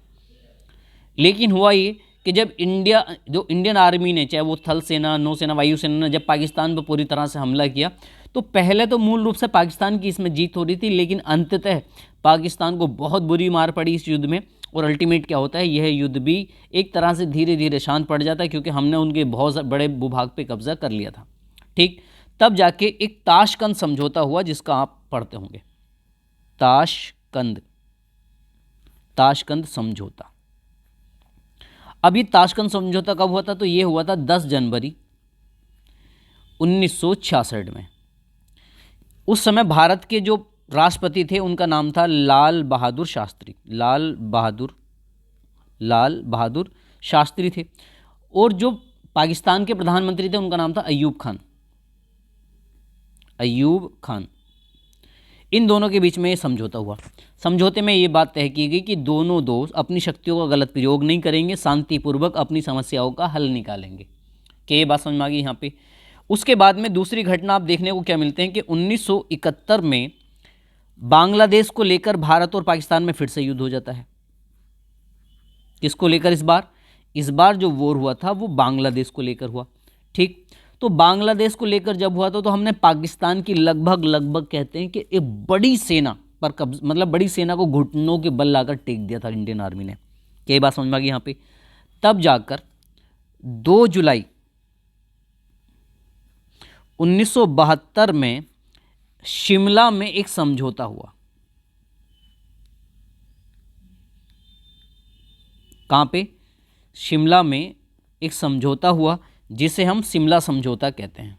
लेकिन हुआ ये कि जब इंडियन आर्मी ने, चाहे वो थल सेना, नौसेना, वायुसेना ने जब पाकिस्तान पर पूरी तरह से हमला किया, तो पहले तो मूल रूप से पाकिस्तान की इसमें जीत हो रही थी, लेकिन अंततः पाकिस्तान को बहुत बुरी मार पड़ी इस युद्ध में। और अल्टीमेट क्या होता है, यह युद्ध भी एक तरह से धीरे धीरे शांत पड़ जाता है, क्योंकि हमने उनके बहुत बड़े भूभाग पे कब्जा कर लिया था, ठीक। तब जाके एक ताशकंद समझौता हुआ जिसका आप पढ़ते होंगे, ताशकंद समझौता। अब ये ताशकंद समझौता कब हुआ था, तो ये हुआ था 10 जनवरी 1966 में। उस समय भारत के जो राष्ट्रपति थे उनका नाम था लाल बहादुर शास्त्री थे, और जो पाकिस्तान के प्रधानमंत्री थे उनका नाम था अयूब खान। इन दोनों के बीच में ये समझौता हुआ। समझौते में ये बात तय की गई कि दोनों दोस्त अपनी शक्तियों का गलत प्रयोग नहीं करेंगे, शांतिपूर्वक अपनी समस्याओं का हल निकालेंगे। क्या ये बात समझ में आ गई यहाँ पे? उसके बाद में दूसरी घटना आप देखने को क्या मिलते हैं कि 1971 में बांग्लादेश को लेकर भारत और पाकिस्तान में फिर से युद्ध हो जाता है। किसको लेकर इस बार जो वॉर हुआ था वो बांग्लादेश को लेकर हुआ, ठीक। तो बांग्लादेश को लेकर जब हुआ था तो हमने पाकिस्तान की लगभग कहते हैं कि एक बड़ी सेना पर मतलब बड़ी सेना को घुटनों के बल लाकर टेक दिया था इंडियन आर्मी ने। क्या ये बात समझ में आ गई यहाँ पे? तब जाकर 2 जुलाई 1972 में शिमला में एक समझौता हुआ। कहाँ पे? शिमला में एक समझौता हुआ जिसे हम शिमला समझौता कहते हैं।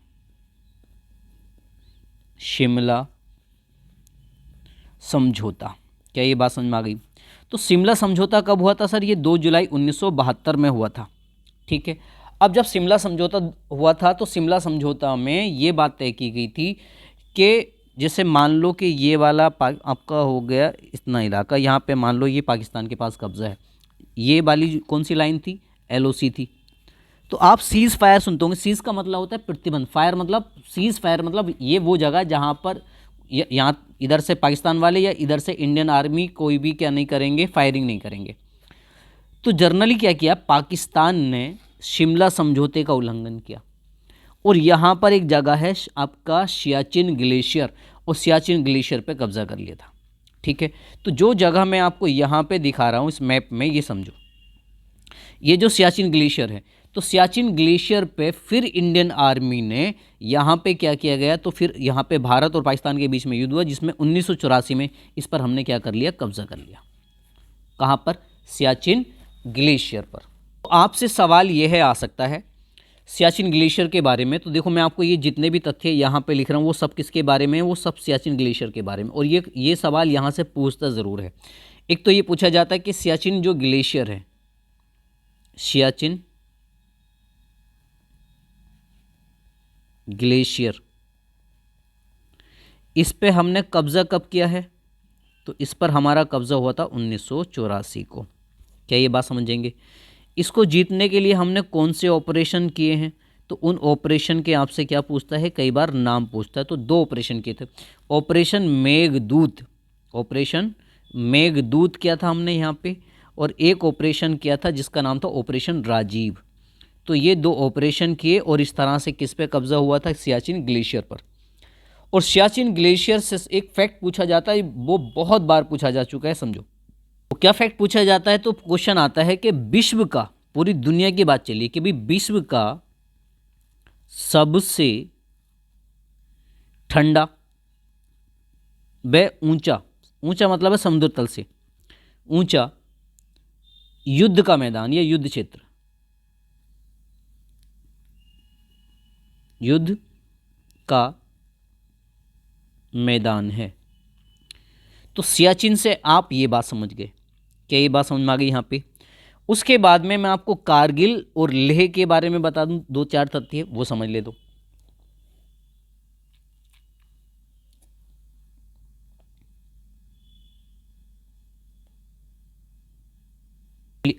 शिमला समझौता। क्या ये बात समझ में आ गई? तो शिमला समझौता कब हुआ था सर? ये 2 जुलाई 1972 में हुआ था, ठीक है। अब जब शिमला समझौता हुआ था तो शिमला समझौता में ये बात तय की गई थी कि जैसे मान लो कि ये वाला आपका हो गया इतना इलाका, यहाँ पे मान लो ये पाकिस्तान के पास कब्जा है, ये वाली कौन सी लाइन थी? LOC थी। तो आप सीज़ फायर सुनते होंगे। सीज़ का मतलब होता है प्रतिबंध, फायर मतलब सीज़ फायर मतलब ये वो जगह जहाँ पर यहाँ इधर से पाकिस्तान वाले या इधर से इंडियन आर्मी कोई भी क्या नहीं करेंगे, फायरिंग नहीं करेंगे। तो जनरली क्या किया, पाकिस्तान ने शिमला समझौते का उल्लंघन किया और यहाँ पर एक जगह है आपका सियाचिन ग्लेशियर, और सियाचिन ग्लेशियर पे कब्जा कर लिया था, ठीक है। तो जो जगह मैं आपको यहाँ पे दिखा रहा हूँ इस मैप में, ये समझो, ये जो सियाचिन ग्लेशियर है, तो सियाचिन ग्लेशियर पे फिर इंडियन आर्मी ने यहाँ पे क्या किया गया, तो फिर यहाँ पे भारत और पाकिस्तान के बीच में युद्ध हुआ, जिसमें 1984 में इस पर हमने क्या कर लिया, कब्जा कर लिया। कहाँ पर? सियाचिन ग्लेशियर पर। तो आपसे सवाल यह है आ सकता है सियाचिन ग्लेशियर के बारे में। तो देखो मैं आपको ये जितने भी तथ्य यहाँ पे लिख रहा हूँ वो सब किसके बारे में है, वो सब सियाचिन ग्लेशियर के बारे में। और ये सवाल यहाँ से पूछता ज़रूर है। एक तो ये पूछा जाता है कि सियाचिन जो ग्लेशियर है, सियाचिन ग्लेशियर, इस पे हमने कब्जा कब किया है, तो इस पर हमारा कब्जा हुआ था 1984 को। क्या ये बात समझेंगे? इसको जीतने के लिए हमने कौन से ऑपरेशन किए हैं, तो उन ऑपरेशन के आपसे क्या पूछता है, कई बार नाम पूछता है। तो 2 ऑपरेशन किए थे। ऑपरेशन मेघदूत, ऑपरेशन मेघदूत किया था हमने यहाँ पे, और एक ऑपरेशन किया था जिसका नाम था ऑपरेशन राजीव। तो ये 2 ऑपरेशन किए और इस तरह से किस पे कब्जा हुआ था, सियाचिन ग्लेशियर पर। और सियाचिन ग्लेशियर से एक फैक्ट पूछा जाता है, वो बहुत बार पूछा जा चुका है, समझो। तो क्या फैक्ट पूछा जाता है, तो क्वेश्चन आता है कि विश्व का, पूरी दुनिया की बात चलिए कि भाई विश्व का सबसे ठंडा व ऊंचा, ऊंचा मतलब है समुद्र तल से ऊंचा, युद्ध का मैदान या युद्ध क्षेत्र, युद्ध का मैदान है। तो सियाचिन से आप ये बात समझ गए। क्या ये बात समझ में आ गई यहाँ पे? उसके बाद में मैं आपको कारगिल और लेह के बारे में बता दूं, 2-4 तथ्य वो समझ ले दो।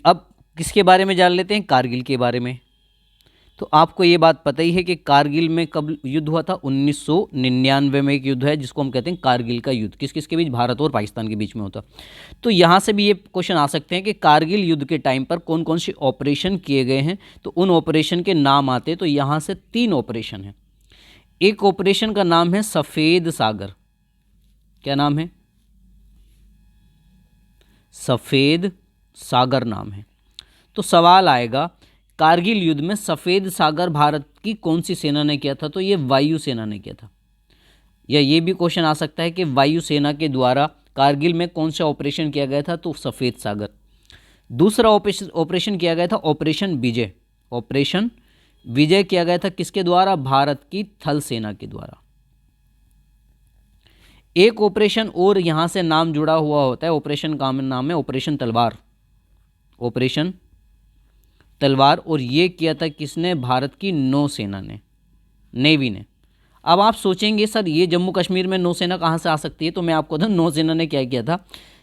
अब किसके बारे में जान लेते हैं, कारगिल के बारे में। तो आपको ये बात पता ही है कि कारगिल में कब युद्ध हुआ था, 1999 में एक युद्ध है जिसको हम कहते हैं कारगिल का युद्ध। किस किस के बीच, भारत और पाकिस्तान के बीच में होता। तो यहाँ से भी ये क्वेश्चन आ सकते हैं कि कारगिल युद्ध के टाइम पर कौन कौन से ऑपरेशन किए गए हैं, तो उन ऑपरेशन के नाम आते। तो यहाँ से 3 ऑपरेशन हैं। एक ऑपरेशन का नाम है सफ़ेद सागर। क्या नाम है? सफ़ेद सागर नाम है। तो सवाल आएगा कारगिल युद्ध में सफ़ेद सागर भारत की कौन सी सेना ने किया था, तो ये वायु सेना ने किया था। या ये भी क्वेश्चन आ सकता है कि वायु सेना के द्वारा कारगिल में कौन सा ऑपरेशन किया गया था, तो सफ़ेद सागर। दूसरा ऑपरेशन किया गया था ऑपरेशन विजय। ऑपरेशन विजय किया गया था किसके द्वारा, भारत की थल सेना के द्वारा। एक ऑपरेशन और यहां से नाम जुड़ा हुआ होता है, ऑपरेशन का नाम है ऑपरेशन तलवार। ऑपरेशन तलवार, और ये किया था किसने, भारत की नौसेना ने, नेवी ने। अब आप सोचेंगे सर ये जम्मू कश्मीर में नौसेना कहाँ से आ सकती है, तो मैं आपको बताऊं नौसेना ने क्या किया था।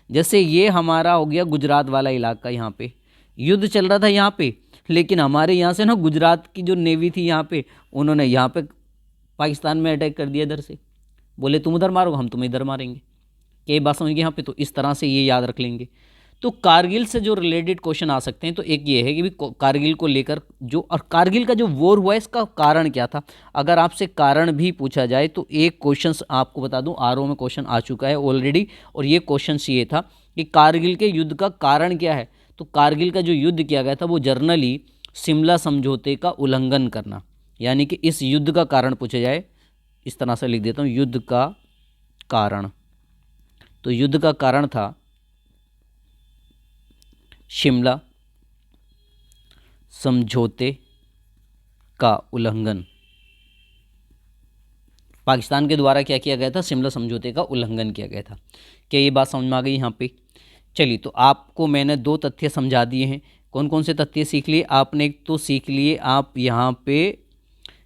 जैसे ये हमारा हो गया गुजरात वाला इलाका, यहाँ पे युद्ध चल रहा था यहाँ पे, लेकिन हमारे यहाँ से ना गुजरात की जो नेवी थी यहाँ पे, उन्होंने यहाँ पे पाकिस्तान में अटैक कर दिया इधर से। बोले तुम उधर मारोगे, हम तुम्हें इधर मारेंगे। क्या बात समझ गए यहाँ पे? तो इस तरह से ये याद रख लेंगे। तो कारगिल से जो रिलेटेड क्वेश्चन आ सकते हैं, तो एक ये है कि भी कारगिल को लेकर जो, और कारगिल का जो वॉर हुआ है इसका कारण क्या था। अगर आपसे कारण भी पूछा जाए तो एक क्वेश्चन आपको बता दूं, आरओ में क्वेश्चन आ चुका है ऑलरेडी, और ये क्वेश्चन ये था कि कारगिल के युद्ध का कारण क्या है। तो कारगिल का जो युद्ध किया गया था वो जर्नली शिमला समझौते का उल्लंघन करना, यानी कि इस युद्ध का कारण पूछा जाए, इस तरह से लिख देता हूँ, युद्ध का कारण। तो युद्ध का कारण था शिमला समझौते का उल्लंघन। पाकिस्तान के द्वारा क्या किया गया था, शिमला समझौते का उल्लंघन किया गया था। क्या ये बात समझ में आ गई यहाँ पे? चलिए, तो आपको मैंने 2 तथ्य समझा दिए हैं। कौन कौन से तथ्य सीख लिए आपने? एक तो सीख लिए आप यहाँ पे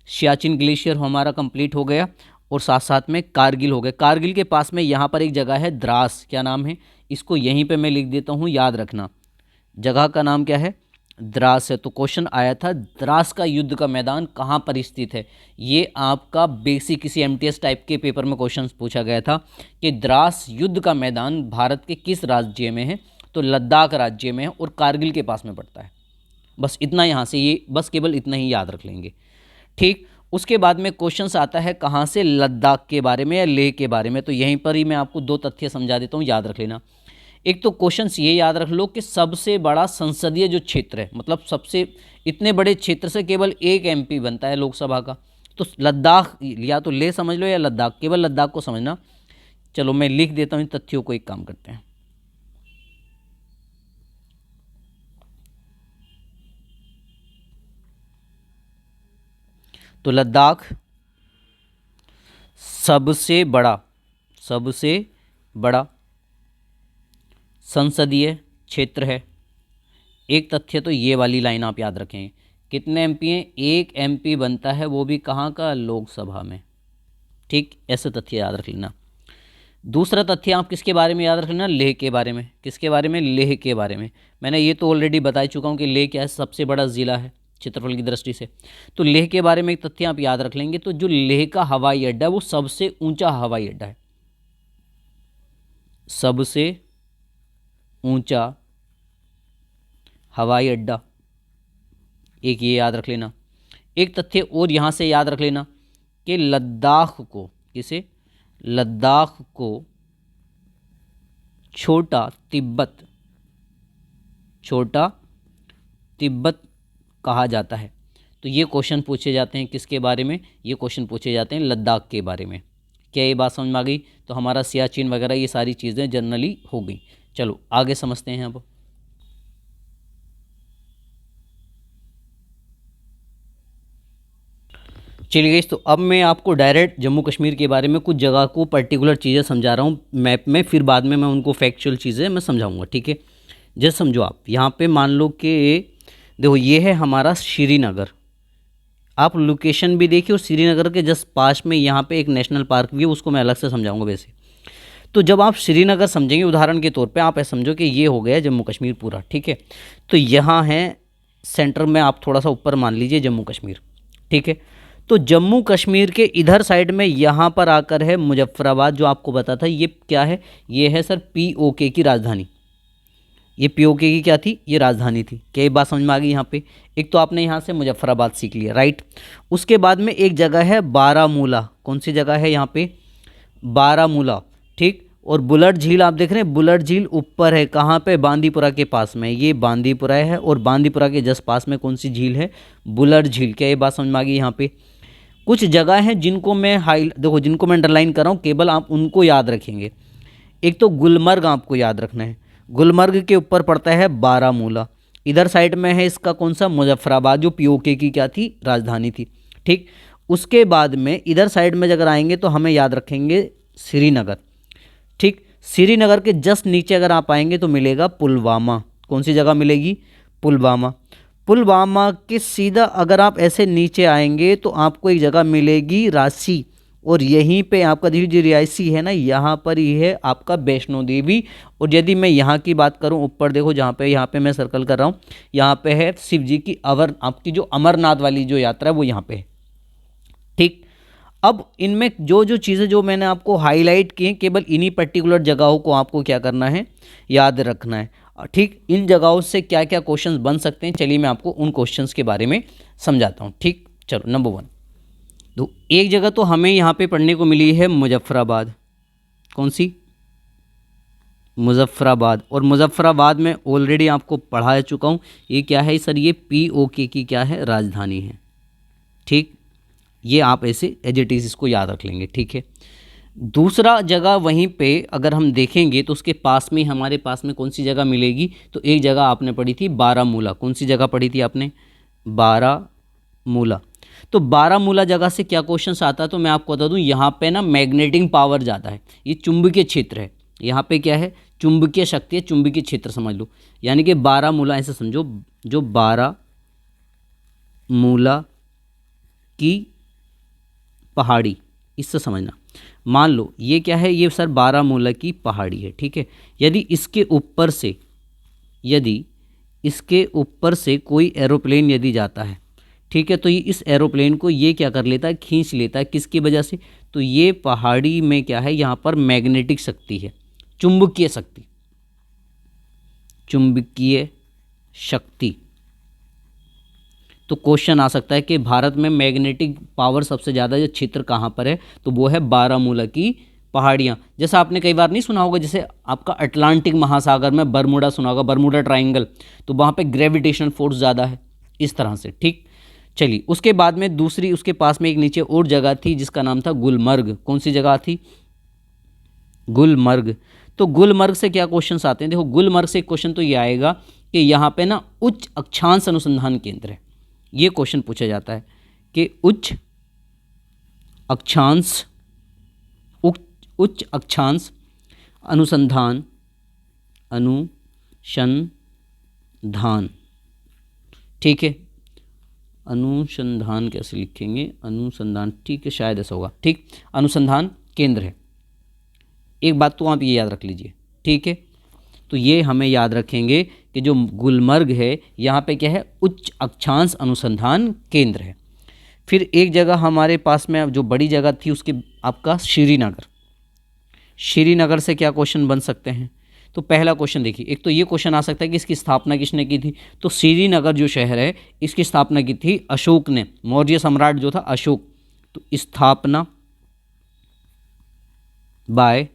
सियाचिन ग्लेशियर हमारा कंप्लीट हो गया, और साथ साथ में कारगिल हो गया। कारगिल के पास में यहाँ पर एक जगह है द्रास। क्या नाम है? इसको यहीं पे मैं लिख देता हूँ, याद रखना। जगह का नाम क्या है? द्रास है। तो क्वेश्चन आया था द्रास का युद्ध का मैदान कहाँ पर स्थित है। ये आपका बेसिक किसी एमटीएस टाइप के पेपर में क्वेश्चन पूछा गया था कि द्रास युद्ध का मैदान भारत के किस राज्य में है, तो लद्दाख राज्य में है और कारगिल के पास में पड़ता है। बस इतना यहाँ से, ये बस केवल इतना ही याद रख लेंगे, ठीक। उसके बाद में क्वेश्चन आता है कहाँ से, लद्दाख के बारे में या लेह के बारे में। तो यहीं पर ही मैं आपको 2 तथ्य समझा देता हूँ, याद रख लेना। एक तो क्वेश्चन ये याद रख लो कि सबसे बड़ा संसदीय जो क्षेत्र है, मतलब सबसे इतने बड़े क्षेत्र से केवल एक एमपी बनता है लोकसभा का। तो लद्दाख, या तो लेह समझ लो या लद्दाख, केवल लद्दाख को समझना। चलो मैं लिख देता हूँ इन तथ्यों को, एक काम करते हैं। तो लद्दाख सबसे बड़ा संसदीय क्षेत्र है। एक तथ्य तो ये वाली लाइन आप याद रखें, कितने एमपी हैं? 1 एमपी बनता है, वो भी कहाँ का? लोकसभा में। ठीक, ऐसे तथ्य याद रख लेना। दूसरा तथ्य आप किसके बारे में याद रख लेना? लेह के बारे में। किसके बारे में? लेह के बारे में। मैंने ये तो ऑलरेडी बता चुका हूँ कि लेह क्या है, सबसे बड़ा ज़िला है क्षेत्रफल की दृष्टि से। तो लेह के बारे में एक तथ्य आप याद रख लेंगे। तो जो लेह का हवाई अड्डा है वो सबसे ऊंचा हवाई अड्डा है, सबसे ऊंचा हवाई अड्डा, एक ये याद रख लेना। एक तथ्य और यहाँ से याद रख लेना कि लद्दाख को, किसे? लद्दाख को छोटा तिब्बत कहा जाता है। तो ये क्वेश्चन पूछे जाते हैं किसके बारे में? ये क्वेश्चन पूछे जाते हैं लद्दाख के बारे में। क्या ये बात समझ में आ गई? तो हमारा सियाचिन वगैरह ये सारी चीज़ें जनरली हो गई। चलो आगे समझते हैं अब। चलिए गाइस, तो अब मैं आपको डायरेक्ट जम्मू कश्मीर के बारे में कुछ जगह को पर्टिकुलर चीज़ें समझा रहा हूँ मैप में, फिर बाद में मैं उनको फैक्चुअल चीज़ें मैं समझाऊंगा। ठीक है, जैसे समझो आप यहाँ पे मान लो कि देखो ये है हमारा श्रीनगर, आप लोकेशन भी देखिए, और श्रीनगर के जस्ट पास में यहाँ पे एक नेशनल पार्क भी है, उसको मैं अलग से समझाऊंगा वैसे। तो जब आप श्रीनगर समझेंगे उदाहरण के तौर पे, आप ऐसा समझो कि ये हो गया जम्मू कश्मीर पूरा। ठीक है, तो यहाँ है सेंटर में, आप थोड़ा सा ऊपर मान लीजिए जम्मू कश्मीर। ठीक है, तो जम्मू कश्मीर के इधर साइड में यहाँ पर आकर है मुजफ्फराबाद, जो आपको पता था ये क्या है? ये है सर पीओके की राजधानी। ये पीओके की क्या थी? ये राजधानी थी। क्या ये बात समझ में आ गई? यहाँ पे एक तो आपने यहाँ से मुजफ्फराबाद सीख लिया, राइट। उसके बाद में एक जगह है बारामूला। कौन सी जगह है यहाँ पे? बारामूला। ठीक, और बुलट झील आप देख रहे हैं, बुलट झील ऊपर है, कहाँ पे? बांदीपुरा के पास में। ये बांदीपुरा है, और बांदीपुरा के जस्ट पास में कौन सी झील है? बुलट झील। क्या ये बात समझ में आ गई? यहाँ पे कुछ जगह हैं जिनको मैं देखो जिनको मैं अंडरलाइन कर रहा हूँ, केवल आप उनको याद रखेंगे। एक तो गुलमर्ग आपको याद रखना है, गुलमर्ग के ऊपर पड़ता है बारामूला, इधर साइड में है इसका कौन सा? मुजफ्फराबाद, जो पीओके की क्या थी? राजधानी थी। ठीक, उसके बाद में इधर साइड में अगर आएंगे तो हमें याद रखेंगे श्रीनगर। ठीक, श्रीनगर के जस्ट नीचे अगर आप आएंगे तो मिलेगा पुलवामा। कौन सी जगह मिलेगी? पुलवामा। पुलवामा के सीधा अगर आप ऐसे नीचे आएंगे तो आपको एक जगह मिलेगी रांची, और यहीं पे आपका जो रिहायशी है ना, यहाँ पर ही है आपका वैष्णो देवी। और यदि मैं यहाँ की बात करूँ, ऊपर देखो जहाँ पे यहाँ पे मैं सर्कल कर रहा हूँ, यहाँ पे है शिव जी की आपकी जो अमरनाथ वाली जो यात्रा है वो यहाँ पे है। ठीक, अब इनमें जो जो चीज़ें जो मैंने आपको हाईलाइट की हैं, केवल इन्हीं पर्टिकुलर जगहों को आपको क्या करना है? याद रखना है। ठीक, इन जगहों से क्या क्या क्वेश्चंस बन सकते हैं, चलिए मैं आपको उन क्वेश्चंस के बारे में समझाता हूँ। ठीक, चलो नंबर 1, तो एक जगह तो हमें यहाँ पे पढ़ने को मिली है मुजफ्फराबाद। कौन सी? मुजफ्फराबाद। और मुजफ्फराबाद में ऑलरेडी आपको पढ़ा चुका हूँ, ये क्या है सर? ये पीओके की क्या है? राजधानी है। ठीक, ये आप ऐसे एज इट इज़ इसको याद रख लेंगे। ठीक है, दूसरा जगह वहीं पे अगर हम देखेंगे तो उसके पास में हमारे पास में कौन सी जगह मिलेगी? तो एक जगह आपने पढ़ी थी बारामूला। कौन सी जगह पढ़ी थी आपने? बारामूला। तो बारामूला जगह से क्या क्वेश्चन आता है? तो मैं आपको बता दूं, यहाँ पे ना मैग्नेटिक पावर ज़्यादा है, ये चुंबकीय क्षेत्र है। यहाँ पे क्या है? चुंबकीय शक्ति है, चुंबकीय क्षेत्र समझ लो। यानी कि बारामूला ऐसे समझो, जो बारामूला की पहाड़ी, इससे समझना। मान लो ये क्या है? ये सर बारामूला की पहाड़ी है। ठीक है, यदि इसके ऊपर से कोई एरोप्लेन यदि जाता है, ठीक है, तो ये इस एरोप्लेन को ये क्या कर लेता है? खींच लेता है। किसकी वजह से? तो ये पहाड़ी में क्या है? यहाँ पर मैग्नेटिक शक्ति है, चुंबकीय शक्ति, चुंबकीय शक्ति। तो क्वेश्चन आ सकता है कि भारत में मैग्नेटिक पावर सबसे ज़्यादा जो क्षेत्र कहाँ पर है? तो वो है बारामूला की पहाड़ियाँ। जैसा आपने कई बार नहीं सुना होगा, जैसे आपका अटलांटिक महासागर में बरमूडा सुना होगा, बरमूडा ट्राइंगल, तो वहाँ पे ग्रेविटेशनल फोर्स ज़्यादा है, इस तरह से। ठीक, चलिए उसके बाद में दूसरी उसके पास में एक नीचे और जगह थी जिसका नाम था गुलमर्ग। कौन सी जगह थी? गुलमर्ग। तो गुलमर्ग से क्या क्वेश्चन आते हैं? देखो गुलमर्ग से एक क्वेश्चन तो ये आएगा कि यहाँ पे ना उच्च अक्षांश अनुसंधान केंद्र है। ये क्वेश्चन पूछा जाता है कि उच्च अक्षांश, उच्च अक्षांश अनुसंधान, अनुसंधान, ठीक है। अनुसंधान कैसे लिखेंगे, अनुसंधान, ठीक है, शायद ऐसा होगा, ठीक। अनुसंधान केंद्र है। एक बात तो आप ये याद रख लीजिए, ठीक है। तो ये हमें याद रखेंगे कि जो गुलमर्ग है यहाँ पे क्या है, उच्च अक्षांश अनुसंधान केंद्र है। फिर एक जगह हमारे पास में जो बड़ी जगह थी उसके आपका श्रीनगर। श्रीनगर से क्या क्वेश्चन बन सकते हैं, तो पहला क्वेश्चन देखिए, एक तो ये क्वेश्चन आ सकता है कि इसकी स्थापना किसने की थी। तो श्रीनगर जो शहर है इसकी स्थापना की थी अशोक ने, मौर्य सम्राट जो था अशोक। तो स्थापना बाय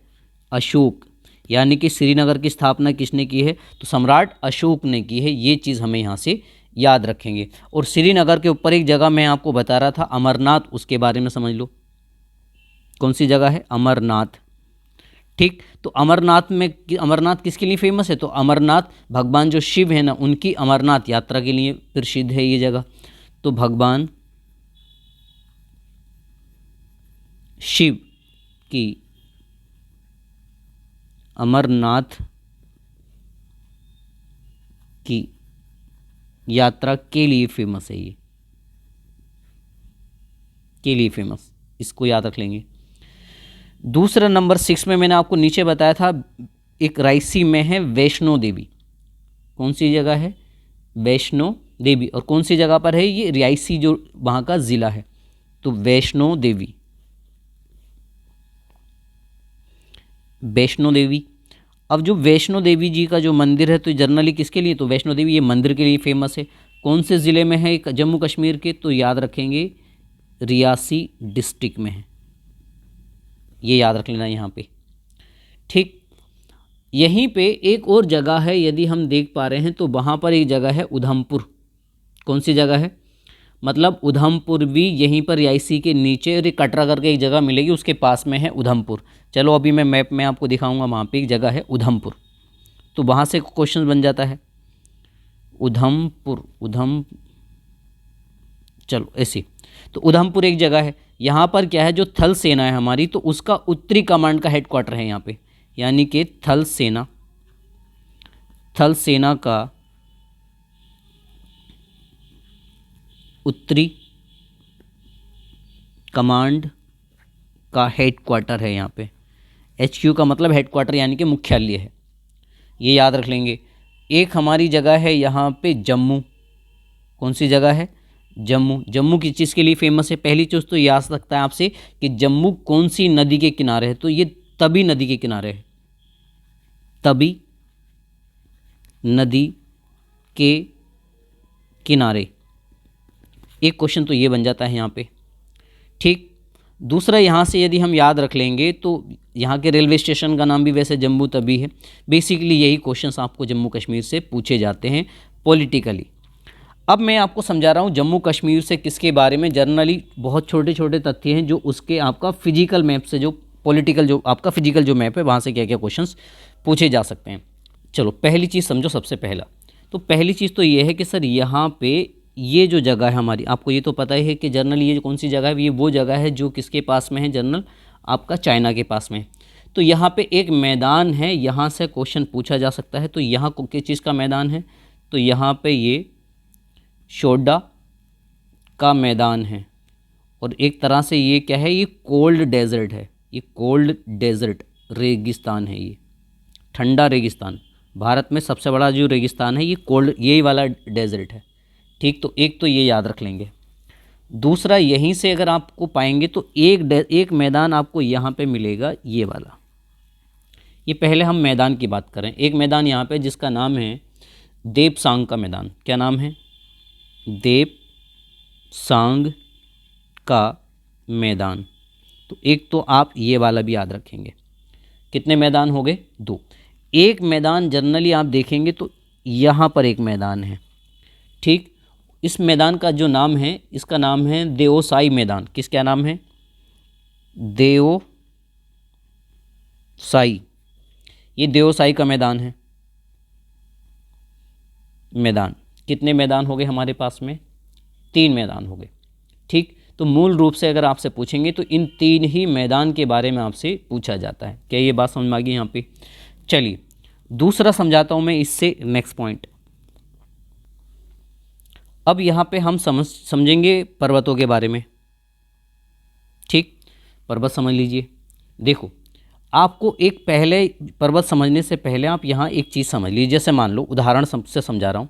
अशोक, यानी कि श्रीनगर की स्थापना किसने की है, तो सम्राट अशोक ने की है। ये चीज़ हमें यहाँ से याद रखेंगे। और श्रीनगर के ऊपर एक जगह मैं आपको बता रहा था अमरनाथ, उसके बारे में समझ लो। कौन सी जगह है, अमरनाथ, ठीक। तो अमरनाथ में, अमरनाथ किसके लिए फेमस है, तो अमरनाथ भगवान जो शिव है ना, उनकी अमरनाथ यात्रा के लिए प्रसिद्ध है ये जगह। तो भगवान शिव की अमरनाथ की यात्रा के लिए फेमस है, ये के लिए फेमस, इसको याद रख लेंगे। दूसरा नंबर 6 में मैंने आपको नीचे बताया था, एक रायसी में है वैष्णो देवी। कौन सी जगह है, वैष्णो देवी। और कौन सी जगह पर है ये, रायसी जो वहाँ का ज़िला है। तो वैष्णो देवी, वैष्णो देवी। अब जो वैष्णो देवी जी का जो मंदिर है, तो जनरली किसके लिए, तो वैष्णो देवी ये मंदिर के लिए फेमस है। कौन से ज़िले में है, जम्मू कश्मीर के, तो याद रखेंगे रियासी डिस्ट्रिक्ट में है, ये याद रख लेना यहाँ पे, ठीक। यहीं पे एक और जगह है, यदि हम देख पा रहे हैं तो वहाँ पर एक जगह है उधमपुर। कौन सी जगह है, मतलब उधमपुर भी यहीं पर रियासी के नीचे, और कटरा करके एक जगह मिलेगी, उसके पास में है उधमपुर। चलो अभी मैं मैप में आपको दिखाऊंगा, वहाँ पे एक जगह है उधमपुर। तो वहाँ से क्वेश्चन बन जाता है उधमपुर, चलो ऐसी। तो उधमपुर एक जगह है, यहाँ पर क्या है, जो थल सेना है हमारी, तो उसका उत्तरी कमांड का हेडक्वार्टर है यहाँ पे, यानी कि थल सेना का उत्तरी कमांड का हेडक्वार्टर है यहाँ पे। HQ का मतलब हेडक्वार्टर यानी कि मुख्यालय है, ये याद रख लेंगे। एक हमारी जगह है यहाँ पे जम्मू। कौन सी जगह है, जम्मू। जम्मू किस चीज़ के लिए फेमस है, पहली चीज़ तो ये आ सकता है आपसे कि जम्मू कौन सी नदी के किनारे है, तो ये तवी नदी के किनारे है, तवी नदी के किनारे। एक क्वेश्चन तो ये बन जाता है यहाँ पे, ठीक। दूसरा यहाँ से यदि हम याद रख लेंगे तो यहाँ के रेलवे स्टेशन का नाम भी वैसे जम्मू तवी है। बेसिकली यही क्वेश्चंस आपको जम्मू कश्मीर से पूछे जाते हैं पॉलिटिकली। अब मैं आपको समझा रहा हूँ जम्मू कश्मीर से किसके बारे में। जनरली बहुत छोटे छोटे तथ्य हैं जो उसके आपका फिजिकल मैप से, जो पॉलिटिकल जो आपका फिजिकल जो मैप है वहाँ से क्या क्या क्वेश्चंस पूछे जा सकते हैं। चलो पहली चीज़ समझो, सबसे पहला तो पहली चीज़ तो ये है कि सर यहाँ पे ये जो जगह है हमारी, आपको ये तो पता ही है कि जनरल ये कौन सी जगह है, ये वो जगह है जो किसके पास में है, जनरल आपका चाइना के पास में। तो यहाँ पे एक मैदान है, यहाँ से क्वेश्चन पूछा जा सकता है। तो यहाँ किस चीज़ का मैदान है, तो यहाँ पे ये शोडा का मैदान है। और एक तरह से ये क्या है, ये कोल्ड डेजर्ट है, ये कोल्ड डेजर्ट रेगिस्तान है, ये ठंडा रेगिस्तान। भारत में सबसे बड़ा जो रेगिस्तान है ये कोल्ड, यही वाला डेजर्ट है, ठीक। तो एक तो ये याद रख लेंगे। दूसरा यहीं से अगर आपको पाएंगे तो एक मैदान आपको यहाँ पे मिलेगा, ये वाला। ये पहले हम मैदान की बात करें, एक मैदान यहाँ पे जिसका नाम है देपसांग का मैदान। क्या नाम है, देपसांग का मैदान। तो एक तो आप ये वाला भी याद रखेंगे। कितने मैदान हो गए, 2। एक मैदान जनरली आप देखेंगे तो यहाँ पर एक मैदान है, ठीक। इस मैदान का जो नाम है, इसका नाम है देओसाई मैदान। किस क्या नाम है, देओसाई। ये देओसाई का मैदान है। मैदान कितने मैदान हो गए हमारे पास में, 3 मैदान हो गए, ठीक। तो मूल रूप से अगर आपसे पूछेंगे तो इन 3 ही मैदान के बारे में आपसे पूछा जाता है। क्या ये बात समझ में आ गई यहाँ पे? चलिए दूसरा समझाता हूँ मैं इससे नेक्स्ट पॉइंट। अब यहाँ पे हम समझेंगे पर्वतों के बारे में। ठीक, पर्वत समझ लीजिए। देखो, आपको एक पहले पर्वत समझने से पहले आप यहाँ एक चीज़ समझ लीजिए। जैसे मान लो, उदाहरण से समझा रहा हूँ।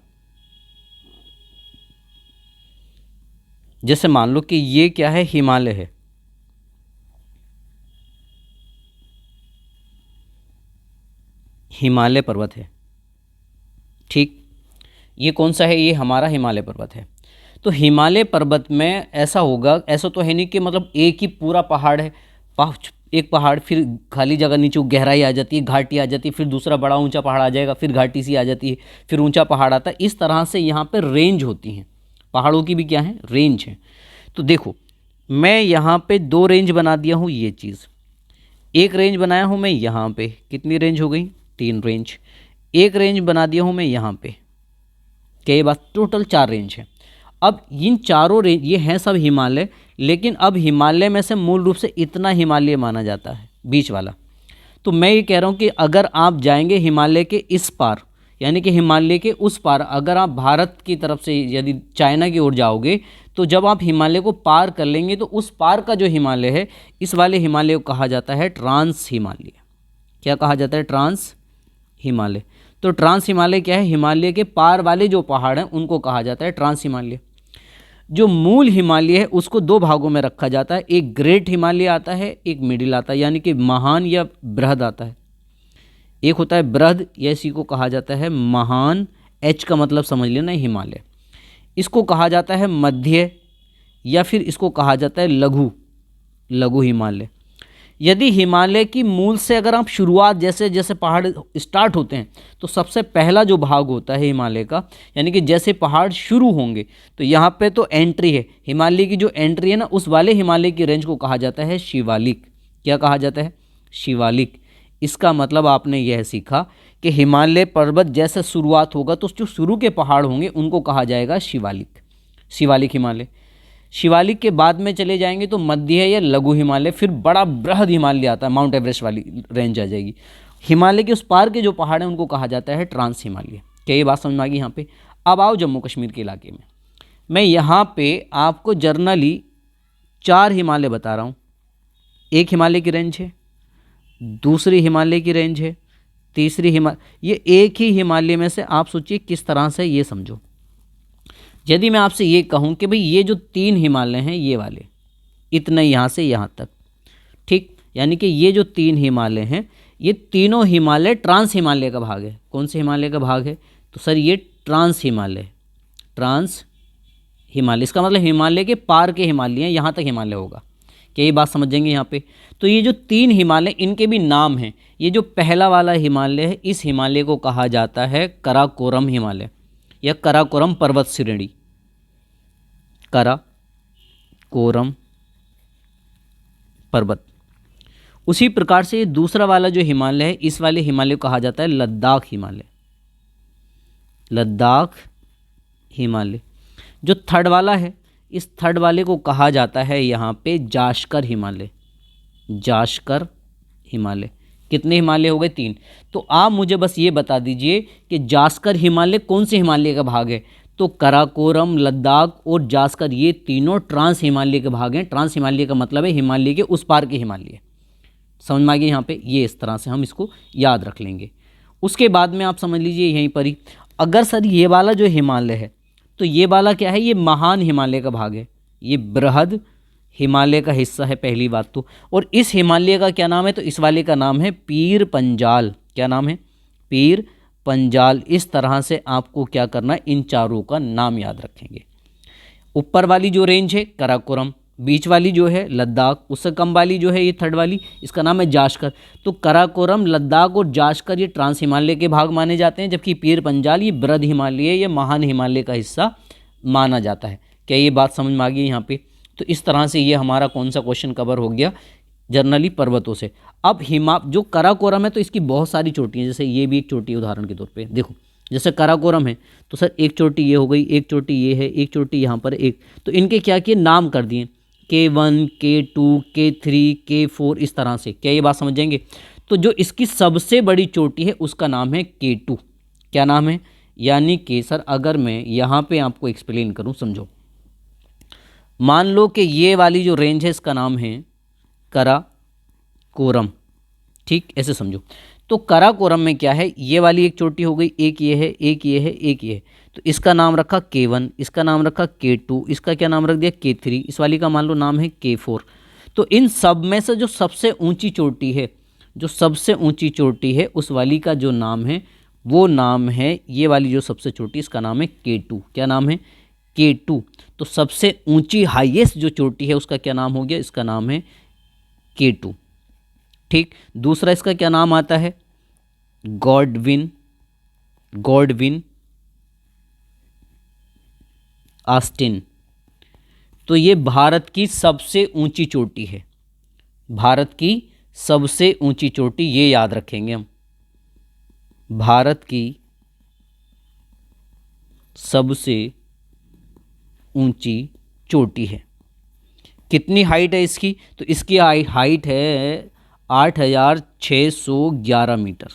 जैसे मान लो कि ये क्या है, हिमालय है। हिमालय पर्वत है। ठीक, ये कौन सा है? ये हमारा हिमालय पर्वत है। तो हिमालय पर्वत में ऐसा होगा, ऐसा तो है नहीं कि मतलब एक ही पूरा पहाड़ है, एक पहाड़, फिर खाली जगह, नीचे गहराई आ जाती है, घाटी आ जाती है, फिर दूसरा बड़ा ऊंचा पहाड़ आ जाएगा, फिर घाटी सी आ जाती है, फिर ऊंचा पहाड़ आता है। इस तरह से यहाँ पर रेंज होती हैं, पहाड़ों की भी क्या है, रेंज है। तो देखो, मैं यहाँ पे 2 रेंज बना दिया हूँ। ये चीज़, एक रेंज बनाया हूँ मैं यहाँ पे, कितनी रेंज हो गई? 3 रेंज। एक रेंज बना दिया हूँ मैं यहाँ पे, क्या ये बात? टोटल 4 रेंज है। अब इन चारों रेंज, ये हैं सब हिमालय, लेकिन अब हिमालय में से मूल रूप से इतना हिमालय माना जाता है, बीच वाला। तो मैं ये कह रहा हूँ कि अगर आप जाएंगे हिमालय के इस पार, यानी कि हिमालय के उस पार, अगर आप भारत की तरफ से यदि चाइना की ओर जाओगे, तो जब आप हिमालय को पार कर लेंगे तो उस पार का जो हिमालय है, इस वाले हिमालय को कहा जाता है ट्रांस हिमालय। क्या कहा जाता है? ट्रांस हिमालय। तो ट्रांस हिमालय क्या है? हिमालय के पार वाले जो पहाड़ हैं उनको कहा जाता है ट्रांस हिमालय। जो मूल हिमालय है उसको 2 भागों में रखा जाता है। एक ग्रेट हिमालय आता है, एक मिडिल आता है, यानी कि महान या बृहद आता है। एक होता है बृहद, या इसी को कहा जाता है महान, एच का मतलब समझ लेना हिमालय। इसको कहा जाता है मध्य, या फिर इसको कहा जाता है लघु, लघु हिमालय। यदि हिमालय की मूल से अगर आप शुरुआत, जैसे जैसे पहाड़ स्टार्ट होते हैं, तो सबसे पहला जो भाग होता है हिमालय का, यानी कि जैसे पहाड़ शुरू होंगे, तो यहाँ पे तो एंट्री है, हिमालय की जो एंट्री है ना, उस वाले हिमालय की रेंज को कहा जाता है शिवालिक। क्या कहा जाता है? शिवालिक। इसका मतलब आपने यह सीखा कि हिमालय पर्वत जैसे शुरुआत होगा तो जो शुरू के पहाड़ होंगे उनको कहा जाएगा शिवालिक, शिवालिक हिमालय। शिवालिक के बाद में चले जाएंगे तो मध्य या लघु हिमालय, फिर बड़ा बृहद हिमालय आता है, माउंट एवरेस्ट वाली रेंज आ जाएगी। हिमालय के उस पार के जो पहाड़ हैं उनको कहा जाता है ट्रांस हिमालय। क्या ये बात समझ में आ गई यहाँ पे? अब आओ जम्मू कश्मीर के इलाके में। मैं यहाँ पे आपको जर्नली 4 हिमालय बता रहा हूँ। एक हिमालय की रेंज है, दूसरी हिमालय की रेंज है, तीसरी हिमालय, ये एक ही हिमालय में से आप सोचिए किस तरह से, ये समझो। यदि मैं आपसे ये कहूँ कि भाई ये जो 3 हिमालय हैं, ये वाले इतने यहाँ से यहाँ तक, ठीक, यानी कि ये जो 3 हिमालय हैं, ये तीनों हिमालय ट्रांस हिमालय का भाग है। कौन से हिमालय का भाग है? तो सर ये ट्रांस हिमालय, ट्रांस हिमालय। इसका मतलब हिमालय के पार के हिमालय हैं, यहाँ तक हिमालय होगा। क्या ये बात समझ जाएंगे यहाँ पे? तो ये जो 3 हिमालय, इनके भी नाम हैं। ये जो पहला वाला हिमालय है, इस हिमालय को कहा जाता है कराकोरम हिमालय या कराकोरम पर्वत श्रेणी, कराकोरम पर्वत। उसी प्रकार से दूसरा वाला जो हिमालय है, इस वाले हिमालय को कहा जाता है लद्दाख हिमालय, लद्दाख हिमालय। जो थर्ड वाला है, इस थर्ड वाले को कहा जाता है यहाँ पे जास्कर हिमालय, जास्कर हिमालय। कितने हिमालय हो गए? 3। तो आप मुझे बस ये बता दीजिए कि जास्कर हिमालय कौन से हिमालय का भाग है? तो कराकोरम, लद्दाख और जास्कर, ये तीनों ट्रांस हिमालय के भाग हैं। ट्रांस हिमालय का मतलब है हिमालय के उस पार के हिमालय। समझ में आ गया यहाँ पे? ये इस तरह से हम इसको याद रख लेंगे। उसके बाद में आप समझ लीजिए यहीं पर ही, अगर सर ये वाला जो हिमालय है, तो ये वाला क्या है? ये महान हिमालय का भाग है, ये बृहद हिमालय का हिस्सा है, पहली बात तो। और इस हिमालय का क्या नाम है? तो इस वाले का नाम है पीर पंजाल। क्या नाम है? पीर पंजाल। इस तरह से आपको क्या करना है? इन चारों का नाम याद रखेंगे। ऊपर वाली जो रेंज है कराकोरम, बीच वाली जो है लद्दाख, उससे कम वाली जो है ये थर्ड वाली, इसका नाम है जास्कर। तो कराकोरम, लद्दाख और जास्कर ये ट्रांस हिमालय के भाग माने जाते हैं, जबकि पीर पंजाल ये बृहद हिमालय या महान हिमालय का हिस्सा माना जाता है। क्या ये बात समझ में आ गई यहाँ पे? तो इस तरह से ये हमारा कौन सा क्वेश्चन कवर हो गया? जनरली पर्वतों से। अब जो कराकोरम है, तो इसकी बहुत सारी चोटियाँ, जैसे ये भी एक चोटी है उदाहरण के तौर पे। देखो, जैसे कराकोरम है तो सर एक चोटी ये हो गई, एक चोटी ये है, एक चोटी यहाँ पर एक, तो इनके क्या किए? नाम कर दिए। K1, K2, K3, K4 इस तरह से। क्या ये बात समझ जाएंगे? तो जो इसकी सबसे बड़ी चोटी है उसका नाम है K2। क्या नाम है? यानी कि सर अगर मैं यहाँ पे आपको एक्सप्लेन करूँ, समझो, मान लो कि ये वाली जो रेंज है इसका नाम है कराकोरम, ठीक, ऐसे समझो। तो कराकोरम में क्या है, ये वाली एक चोटी हो गई, एक ये है, एक ये है, एक ये है, तो इसका नाम रखा K1, इसका नाम रखा K2, इसका क्या नाम रख दिया K3, इस वाली का मान लो नाम है K4। तो इन सब में से जो सबसे ऊंची चोटी है, जो सबसे ऊंची चोटी है उस वाली का जो नाम है वो नाम है, ये वाली जो सबसे छोटी, इसका नाम है K2। क्या नाम है? K2। तो सबसे ऊंची हाईएस्ट जो चोटी है उसका क्या नाम हो गया? इसका नाम है K2, ठीक। दूसरा इसका क्या नाम आता है? Godwin, Godwin Austen. तो ये भारत की सबसे ऊंची चोटी है, भारत की सबसे ऊंची चोटी, ये याद रखेंगे हम, भारत की सबसे ऊंची चोटी है। कितनी हाइट है इसकी? तो इसकी हाइट है 8611 मीटर,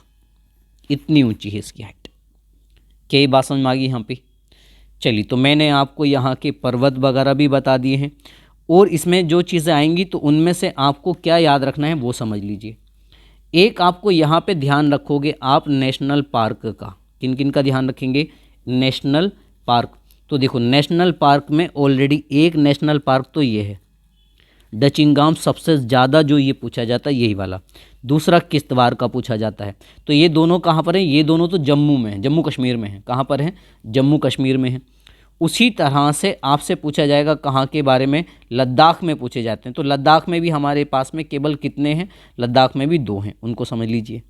इतनी ऊंची है इसकी हाइट। क्या ये बात समझ में आ गई यहाँ पे? चलिए, तो मैंने आपको यहाँ के पर्वत वगैरह भी बता दिए हैं, और इसमें जो चीज़ें आएंगी तो उनमें से आपको क्या याद रखना है वो समझ लीजिए। एक आपको यहाँ पे ध्यान रखोगे आप नेशनल पार्क का, किन किन का ध्यान रखेंगे? National park. तो देखो, नेशनल पार्क में ऑलरेडी एक नेशनल पार्क तो ये है डचिंगाम, सबसे ज़्यादा जो ये पूछा जाता है यही वाला। दूसरा किश्तवाड़ का पूछा जाता है। तो ये दोनों कहाँ पर हैं? ये दोनों तो जम्मू में हैं, जम्मू कश्मीर में हैं। कहाँ पर हैं? जम्मू कश्मीर में हैं। उसी तरह से आपसे पूछा जाएगा कहाँ के बारे में? लद्दाख में पूछे जाते हैं। तो लद्दाख में भी हमारे पास में केवल कितने हैं? लद्दाख में भी 2 हैं, उनको समझ लीजिए।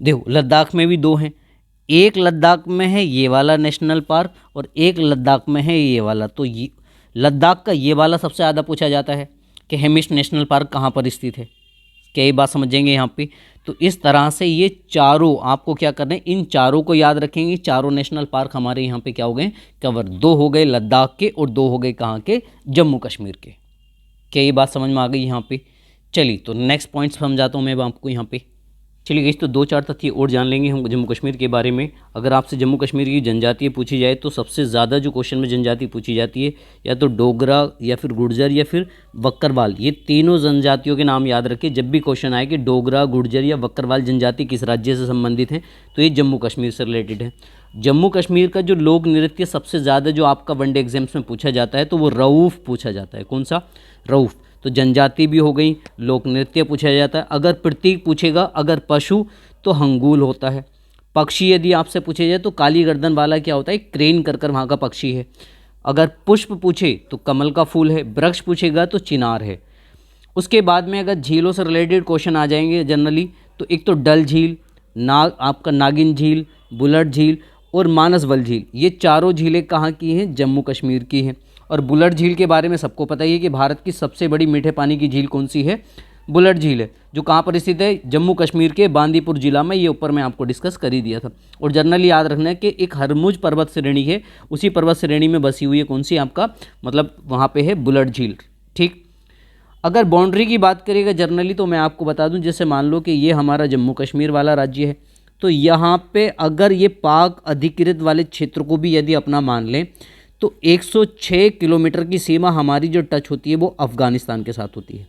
देखो, लद्दाख में भी 2 हैं, एक लद्दाख में है ये वाला नेशनल पार्क और एक लद्दाख में है ये वाला। तो ये लद्दाख का ये वाला सबसे ज़्यादा पूछा जाता है कि हेमिश नेशनल पार्क कहाँ पर स्थित है। क्या ये बात समझेंगे यहाँ पे? तो इस तरह से ये चारों आपको क्या करना है, इन चारों को याद रखेंगे। चारों नेशनल पार्क हमारे यहाँ पे क्या हो गए? कवर। 2 हो गए लद्दाख के और 2 हो गए कहाँ के? जम्मू कश्मीर के। क्या ये बात समझ में आ गई यहाँ पे? चलिए, तो नेक्स्ट पॉइंट समझाता हूँ मैं आपको यहाँ पे। चलिए गाइस, तो 2-4 तथ्य और जान लेंगे हम जम्मू कश्मीर के बारे में। अगर आपसे जम्मू कश्मीर की जनजातीय पूछी जाए तो सबसे ज़्यादा जो क्वेश्चन में जनजाति पूछी जाती है या तो डोगरा या फिर गुर्जर या फिर बकरवाल। ये तीनों जनजातियों के नाम याद रखें। जब भी क्वेश्चन आए कि डोगरा, गुर्जर या बकरवाल जनजाति किस राज्य से संबंधित हैं, तो ये जम्मू कश्मीर से रिलेटेड है। जम्मू कश्मीर का जो लोक नृत्य सबसे ज़्यादा जो आपका वनडे एग्जाम्स में पूछा जाता है तो वो रऊफ़ पूछा जाता है। कौन सा? रऊफ़। तो जनजाति भी हो गई, लोक नृत्य पूछा जाता है। अगर प्रतीक पूछेगा, अगर पशु तो हंगूल होता है। पक्षी यदि आपसे पूछे जाए तो काली गर्दन वाला क्या होता है? क्रेन कर वहाँ का पक्षी है। अगर पुष्प पूछे तो कमल का फूल है। वृक्ष पूछेगा तो चिनार है। उसके बाद में अगर झीलों से रिलेटेड क्वेश्चन आ जाएंगे जनरली, तो एक तो डल झील, आपका नागिन झील, बुलट झील और मानसबल झील। ये चारों झीलें कहाँ की हैं? जम्मू कश्मीर की हैं। और बुलट झील के बारे में सबको पता ही है कि भारत की सबसे बड़ी मीठे पानी की झील कौन सी है? बुलट झील है, जो कहाँ पर स्थित है? जम्मू कश्मीर के बांदीपुर जिला में। ये ऊपर मैं आपको डिस्कस कर ही दिया था। और जनरली याद रखना है कि एक हरमुज पर्वत श्रेणी है, उसी पर्वत श्रेणी में बसी हुई है कौन सी? आपका मतलब वहाँ पे है बुलट झील, ठीक। अगर बाउंड्री की बात करिएगा जनरली, तो मैं आपको बता दूं, जैसे मान लो कि ये हमारा जम्मू कश्मीर वाला राज्य है, तो यहाँ पे अगर ये पाक अधिकृत वाले क्षेत्र को भी यदि अपना मान लें तो 106 किलोमीटर की सीमा हमारी जो टच होती है वो अफ़गानिस्तान के साथ होती है।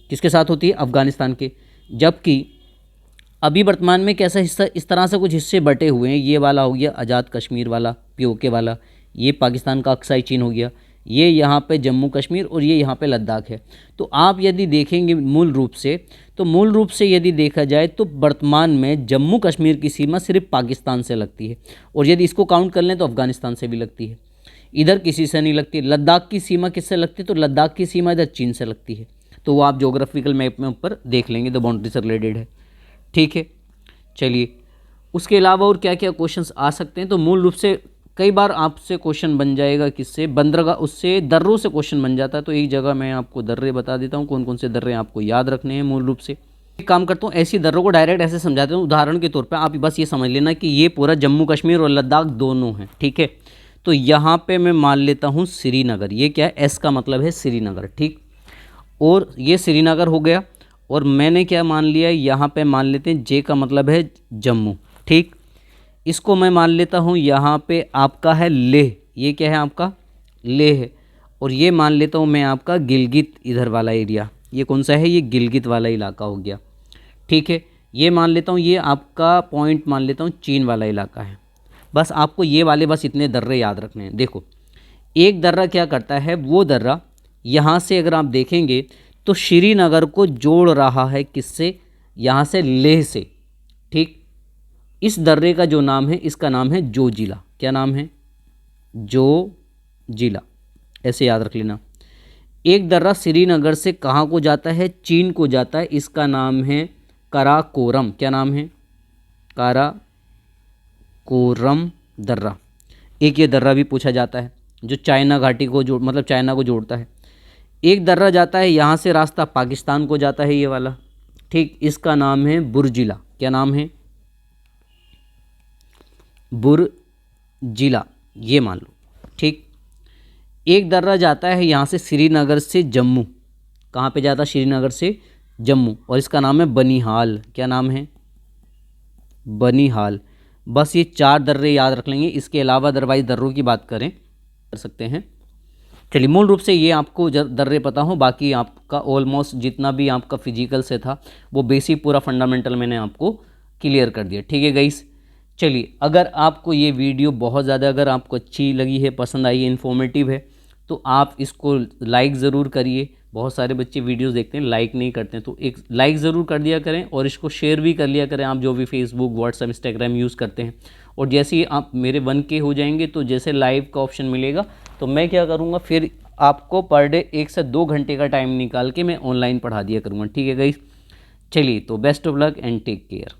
किसके साथ होती है? अफ़गानिस्तान के। जबकि अभी वर्तमान में कैसा हिस्सा, इस तरह से कुछ हिस्से बटे हुए हैं। ये वाला हो गया आज़ाद कश्मीर वाला, पीओके वाला, ये पाकिस्तान का अक्साई चीन हो गया, ये यहाँ पे जम्मू कश्मीर और ये यहाँ पे लद्दाख है। तो आप यदि देखेंगे मूल रूप से यदि देखा जाए तो वर्तमान में जम्मू कश्मीर की सीमा सिर्फ पाकिस्तान से लगती है, और यदि इसको काउंट कर लें तो अफ़गानिस्तान से भी लगती है, इधर किसी से नहीं लगती। लद्दाख की सीमा किससे लगती है? तो लद्दाख की सीमा इधर चीन से लगती है। तो वो आप ज्योग्राफिकल मैप में ऊपर देख लेंगे, तो बाउंड्री से रिलेटेड है, ठीक है। चलिए, उसके अलावा और क्या क्या क्वेश्चंस आ सकते हैं? तो मूल रूप से कई बार आपसे क्वेश्चन बन जाएगा किससे? बंदरगाह, उससे दर्रों से क्वेश्चन बन जाता है। तो एक जगह मैं आपको दर्रे बता देता हूँ, कौन कौन से दर्रे आपको याद रखने हैं। मूल रूप से एक काम करता हूँ, ऐसी दर्रों को डायरेक्ट ऐसे समझाता हूँ। उदाहरण के तौर पर आप बस ये समझ लेना कि ये पूरा जम्मू कश्मीर और लद्दाख दोनों हैं, ठीक है। तो यहाँ पे मैं मान लेता हूँ श्रीनगर। ये क्या है? एस का मतलब है श्रीनगर, ठीक। और ये श्रीनगर हो गया, और मैंने क्या मान लिया, यहाँ पे मान लेते हैं जे का मतलब है जम्मू, ठीक। इसको मैं मान लेता हूँ यहाँ पे आपका है लेह, ये क्या है आपका लेह है, और ये मान लेता हूँ मैं आपका गिलगित इधर वाला एरिया, ये कौन सा है, ये गिलगित वाला इलाका हो गया, ठीक है। ये मान लेता हूँ ये आपका पॉइंट मान लेता हूँ चीन वाला इलाका है। बस आपको ये वाले बस इतने दर्रे याद रखने हैं। देखो एक दर्रा क्या करता है, वो दर्रा यहाँ से अगर आप देखेंगे तो श्रीनगर को जोड़ रहा है किससे, यहाँ से लेह से, ठीक। इस दर्रे का जो नाम है, इसका नाम है जोजिला। क्या नाम है, जोजिला, ऐसे याद रख लेना। एक दर्रा श्रीनगर से कहाँ को जाता है, चीन को जाता है, इसका नाम है काराकोरम। क्या नाम है, काराकोरम दर्रा। एक ये दर्रा भी पूछा जाता है जो चाइना घाटी को जोड़ मतलब चाइना को जोड़ता है। एक दर्रा जाता है यहाँ से, रास्ता पाकिस्तान को जाता है, ये वाला, ठीक। इसका नाम है बुर्जिला। क्या नाम है, बुर्जिला, ये मान लो, ठीक। एक दर्रा जाता है यहाँ से श्रीनगर से जम्मू, कहाँ पे जाता है, श्रीनगर से जम्मू, और इसका नाम है बनिहाल। क्या नाम है, बनिहाल। बस ये 4 दर्रे याद रख लेंगे, इसके अलावा अदरवाइज दर्रों की बात करें कर सकते हैं। चलिए मूल रूप से ये आपको दर्रे पता हो, बाकी आपका ऑलमोस्ट जितना भी आपका फिजिकल से था वो बेसिक पूरा फंडामेंटल मैंने आपको क्लियर कर दिया, ठीक है गाइस। चलिए अगर आपको ये वीडियो बहुत ज़्यादा अगर आपको अच्छी लगी है, पसंद आई है, इन्फॉर्मेटिव है, तो आप इसको लाइक ज़रूर करिए। बहुत सारे बच्चे वीडियोस देखते हैं लाइक नहीं करते हैं, तो एक लाइक ज़रूर कर दिया करें, और इसको शेयर भी कर लिया करें आप जो भी फेसबुक, व्हाट्सएप, इंस्टाग्राम यूज़ करते हैं। और जैसे ही आप मेरे 1K हो जाएंगे तो जैसे लाइव का ऑप्शन मिलेगा तो मैं क्या करूँगा, फिर आपको पर डे 1 से 2 घंटे का टाइम निकाल के मैं ऑनलाइन पढ़ा दिया करूँगा, ठीक है गाइस। चलिए तो best of luck and take care.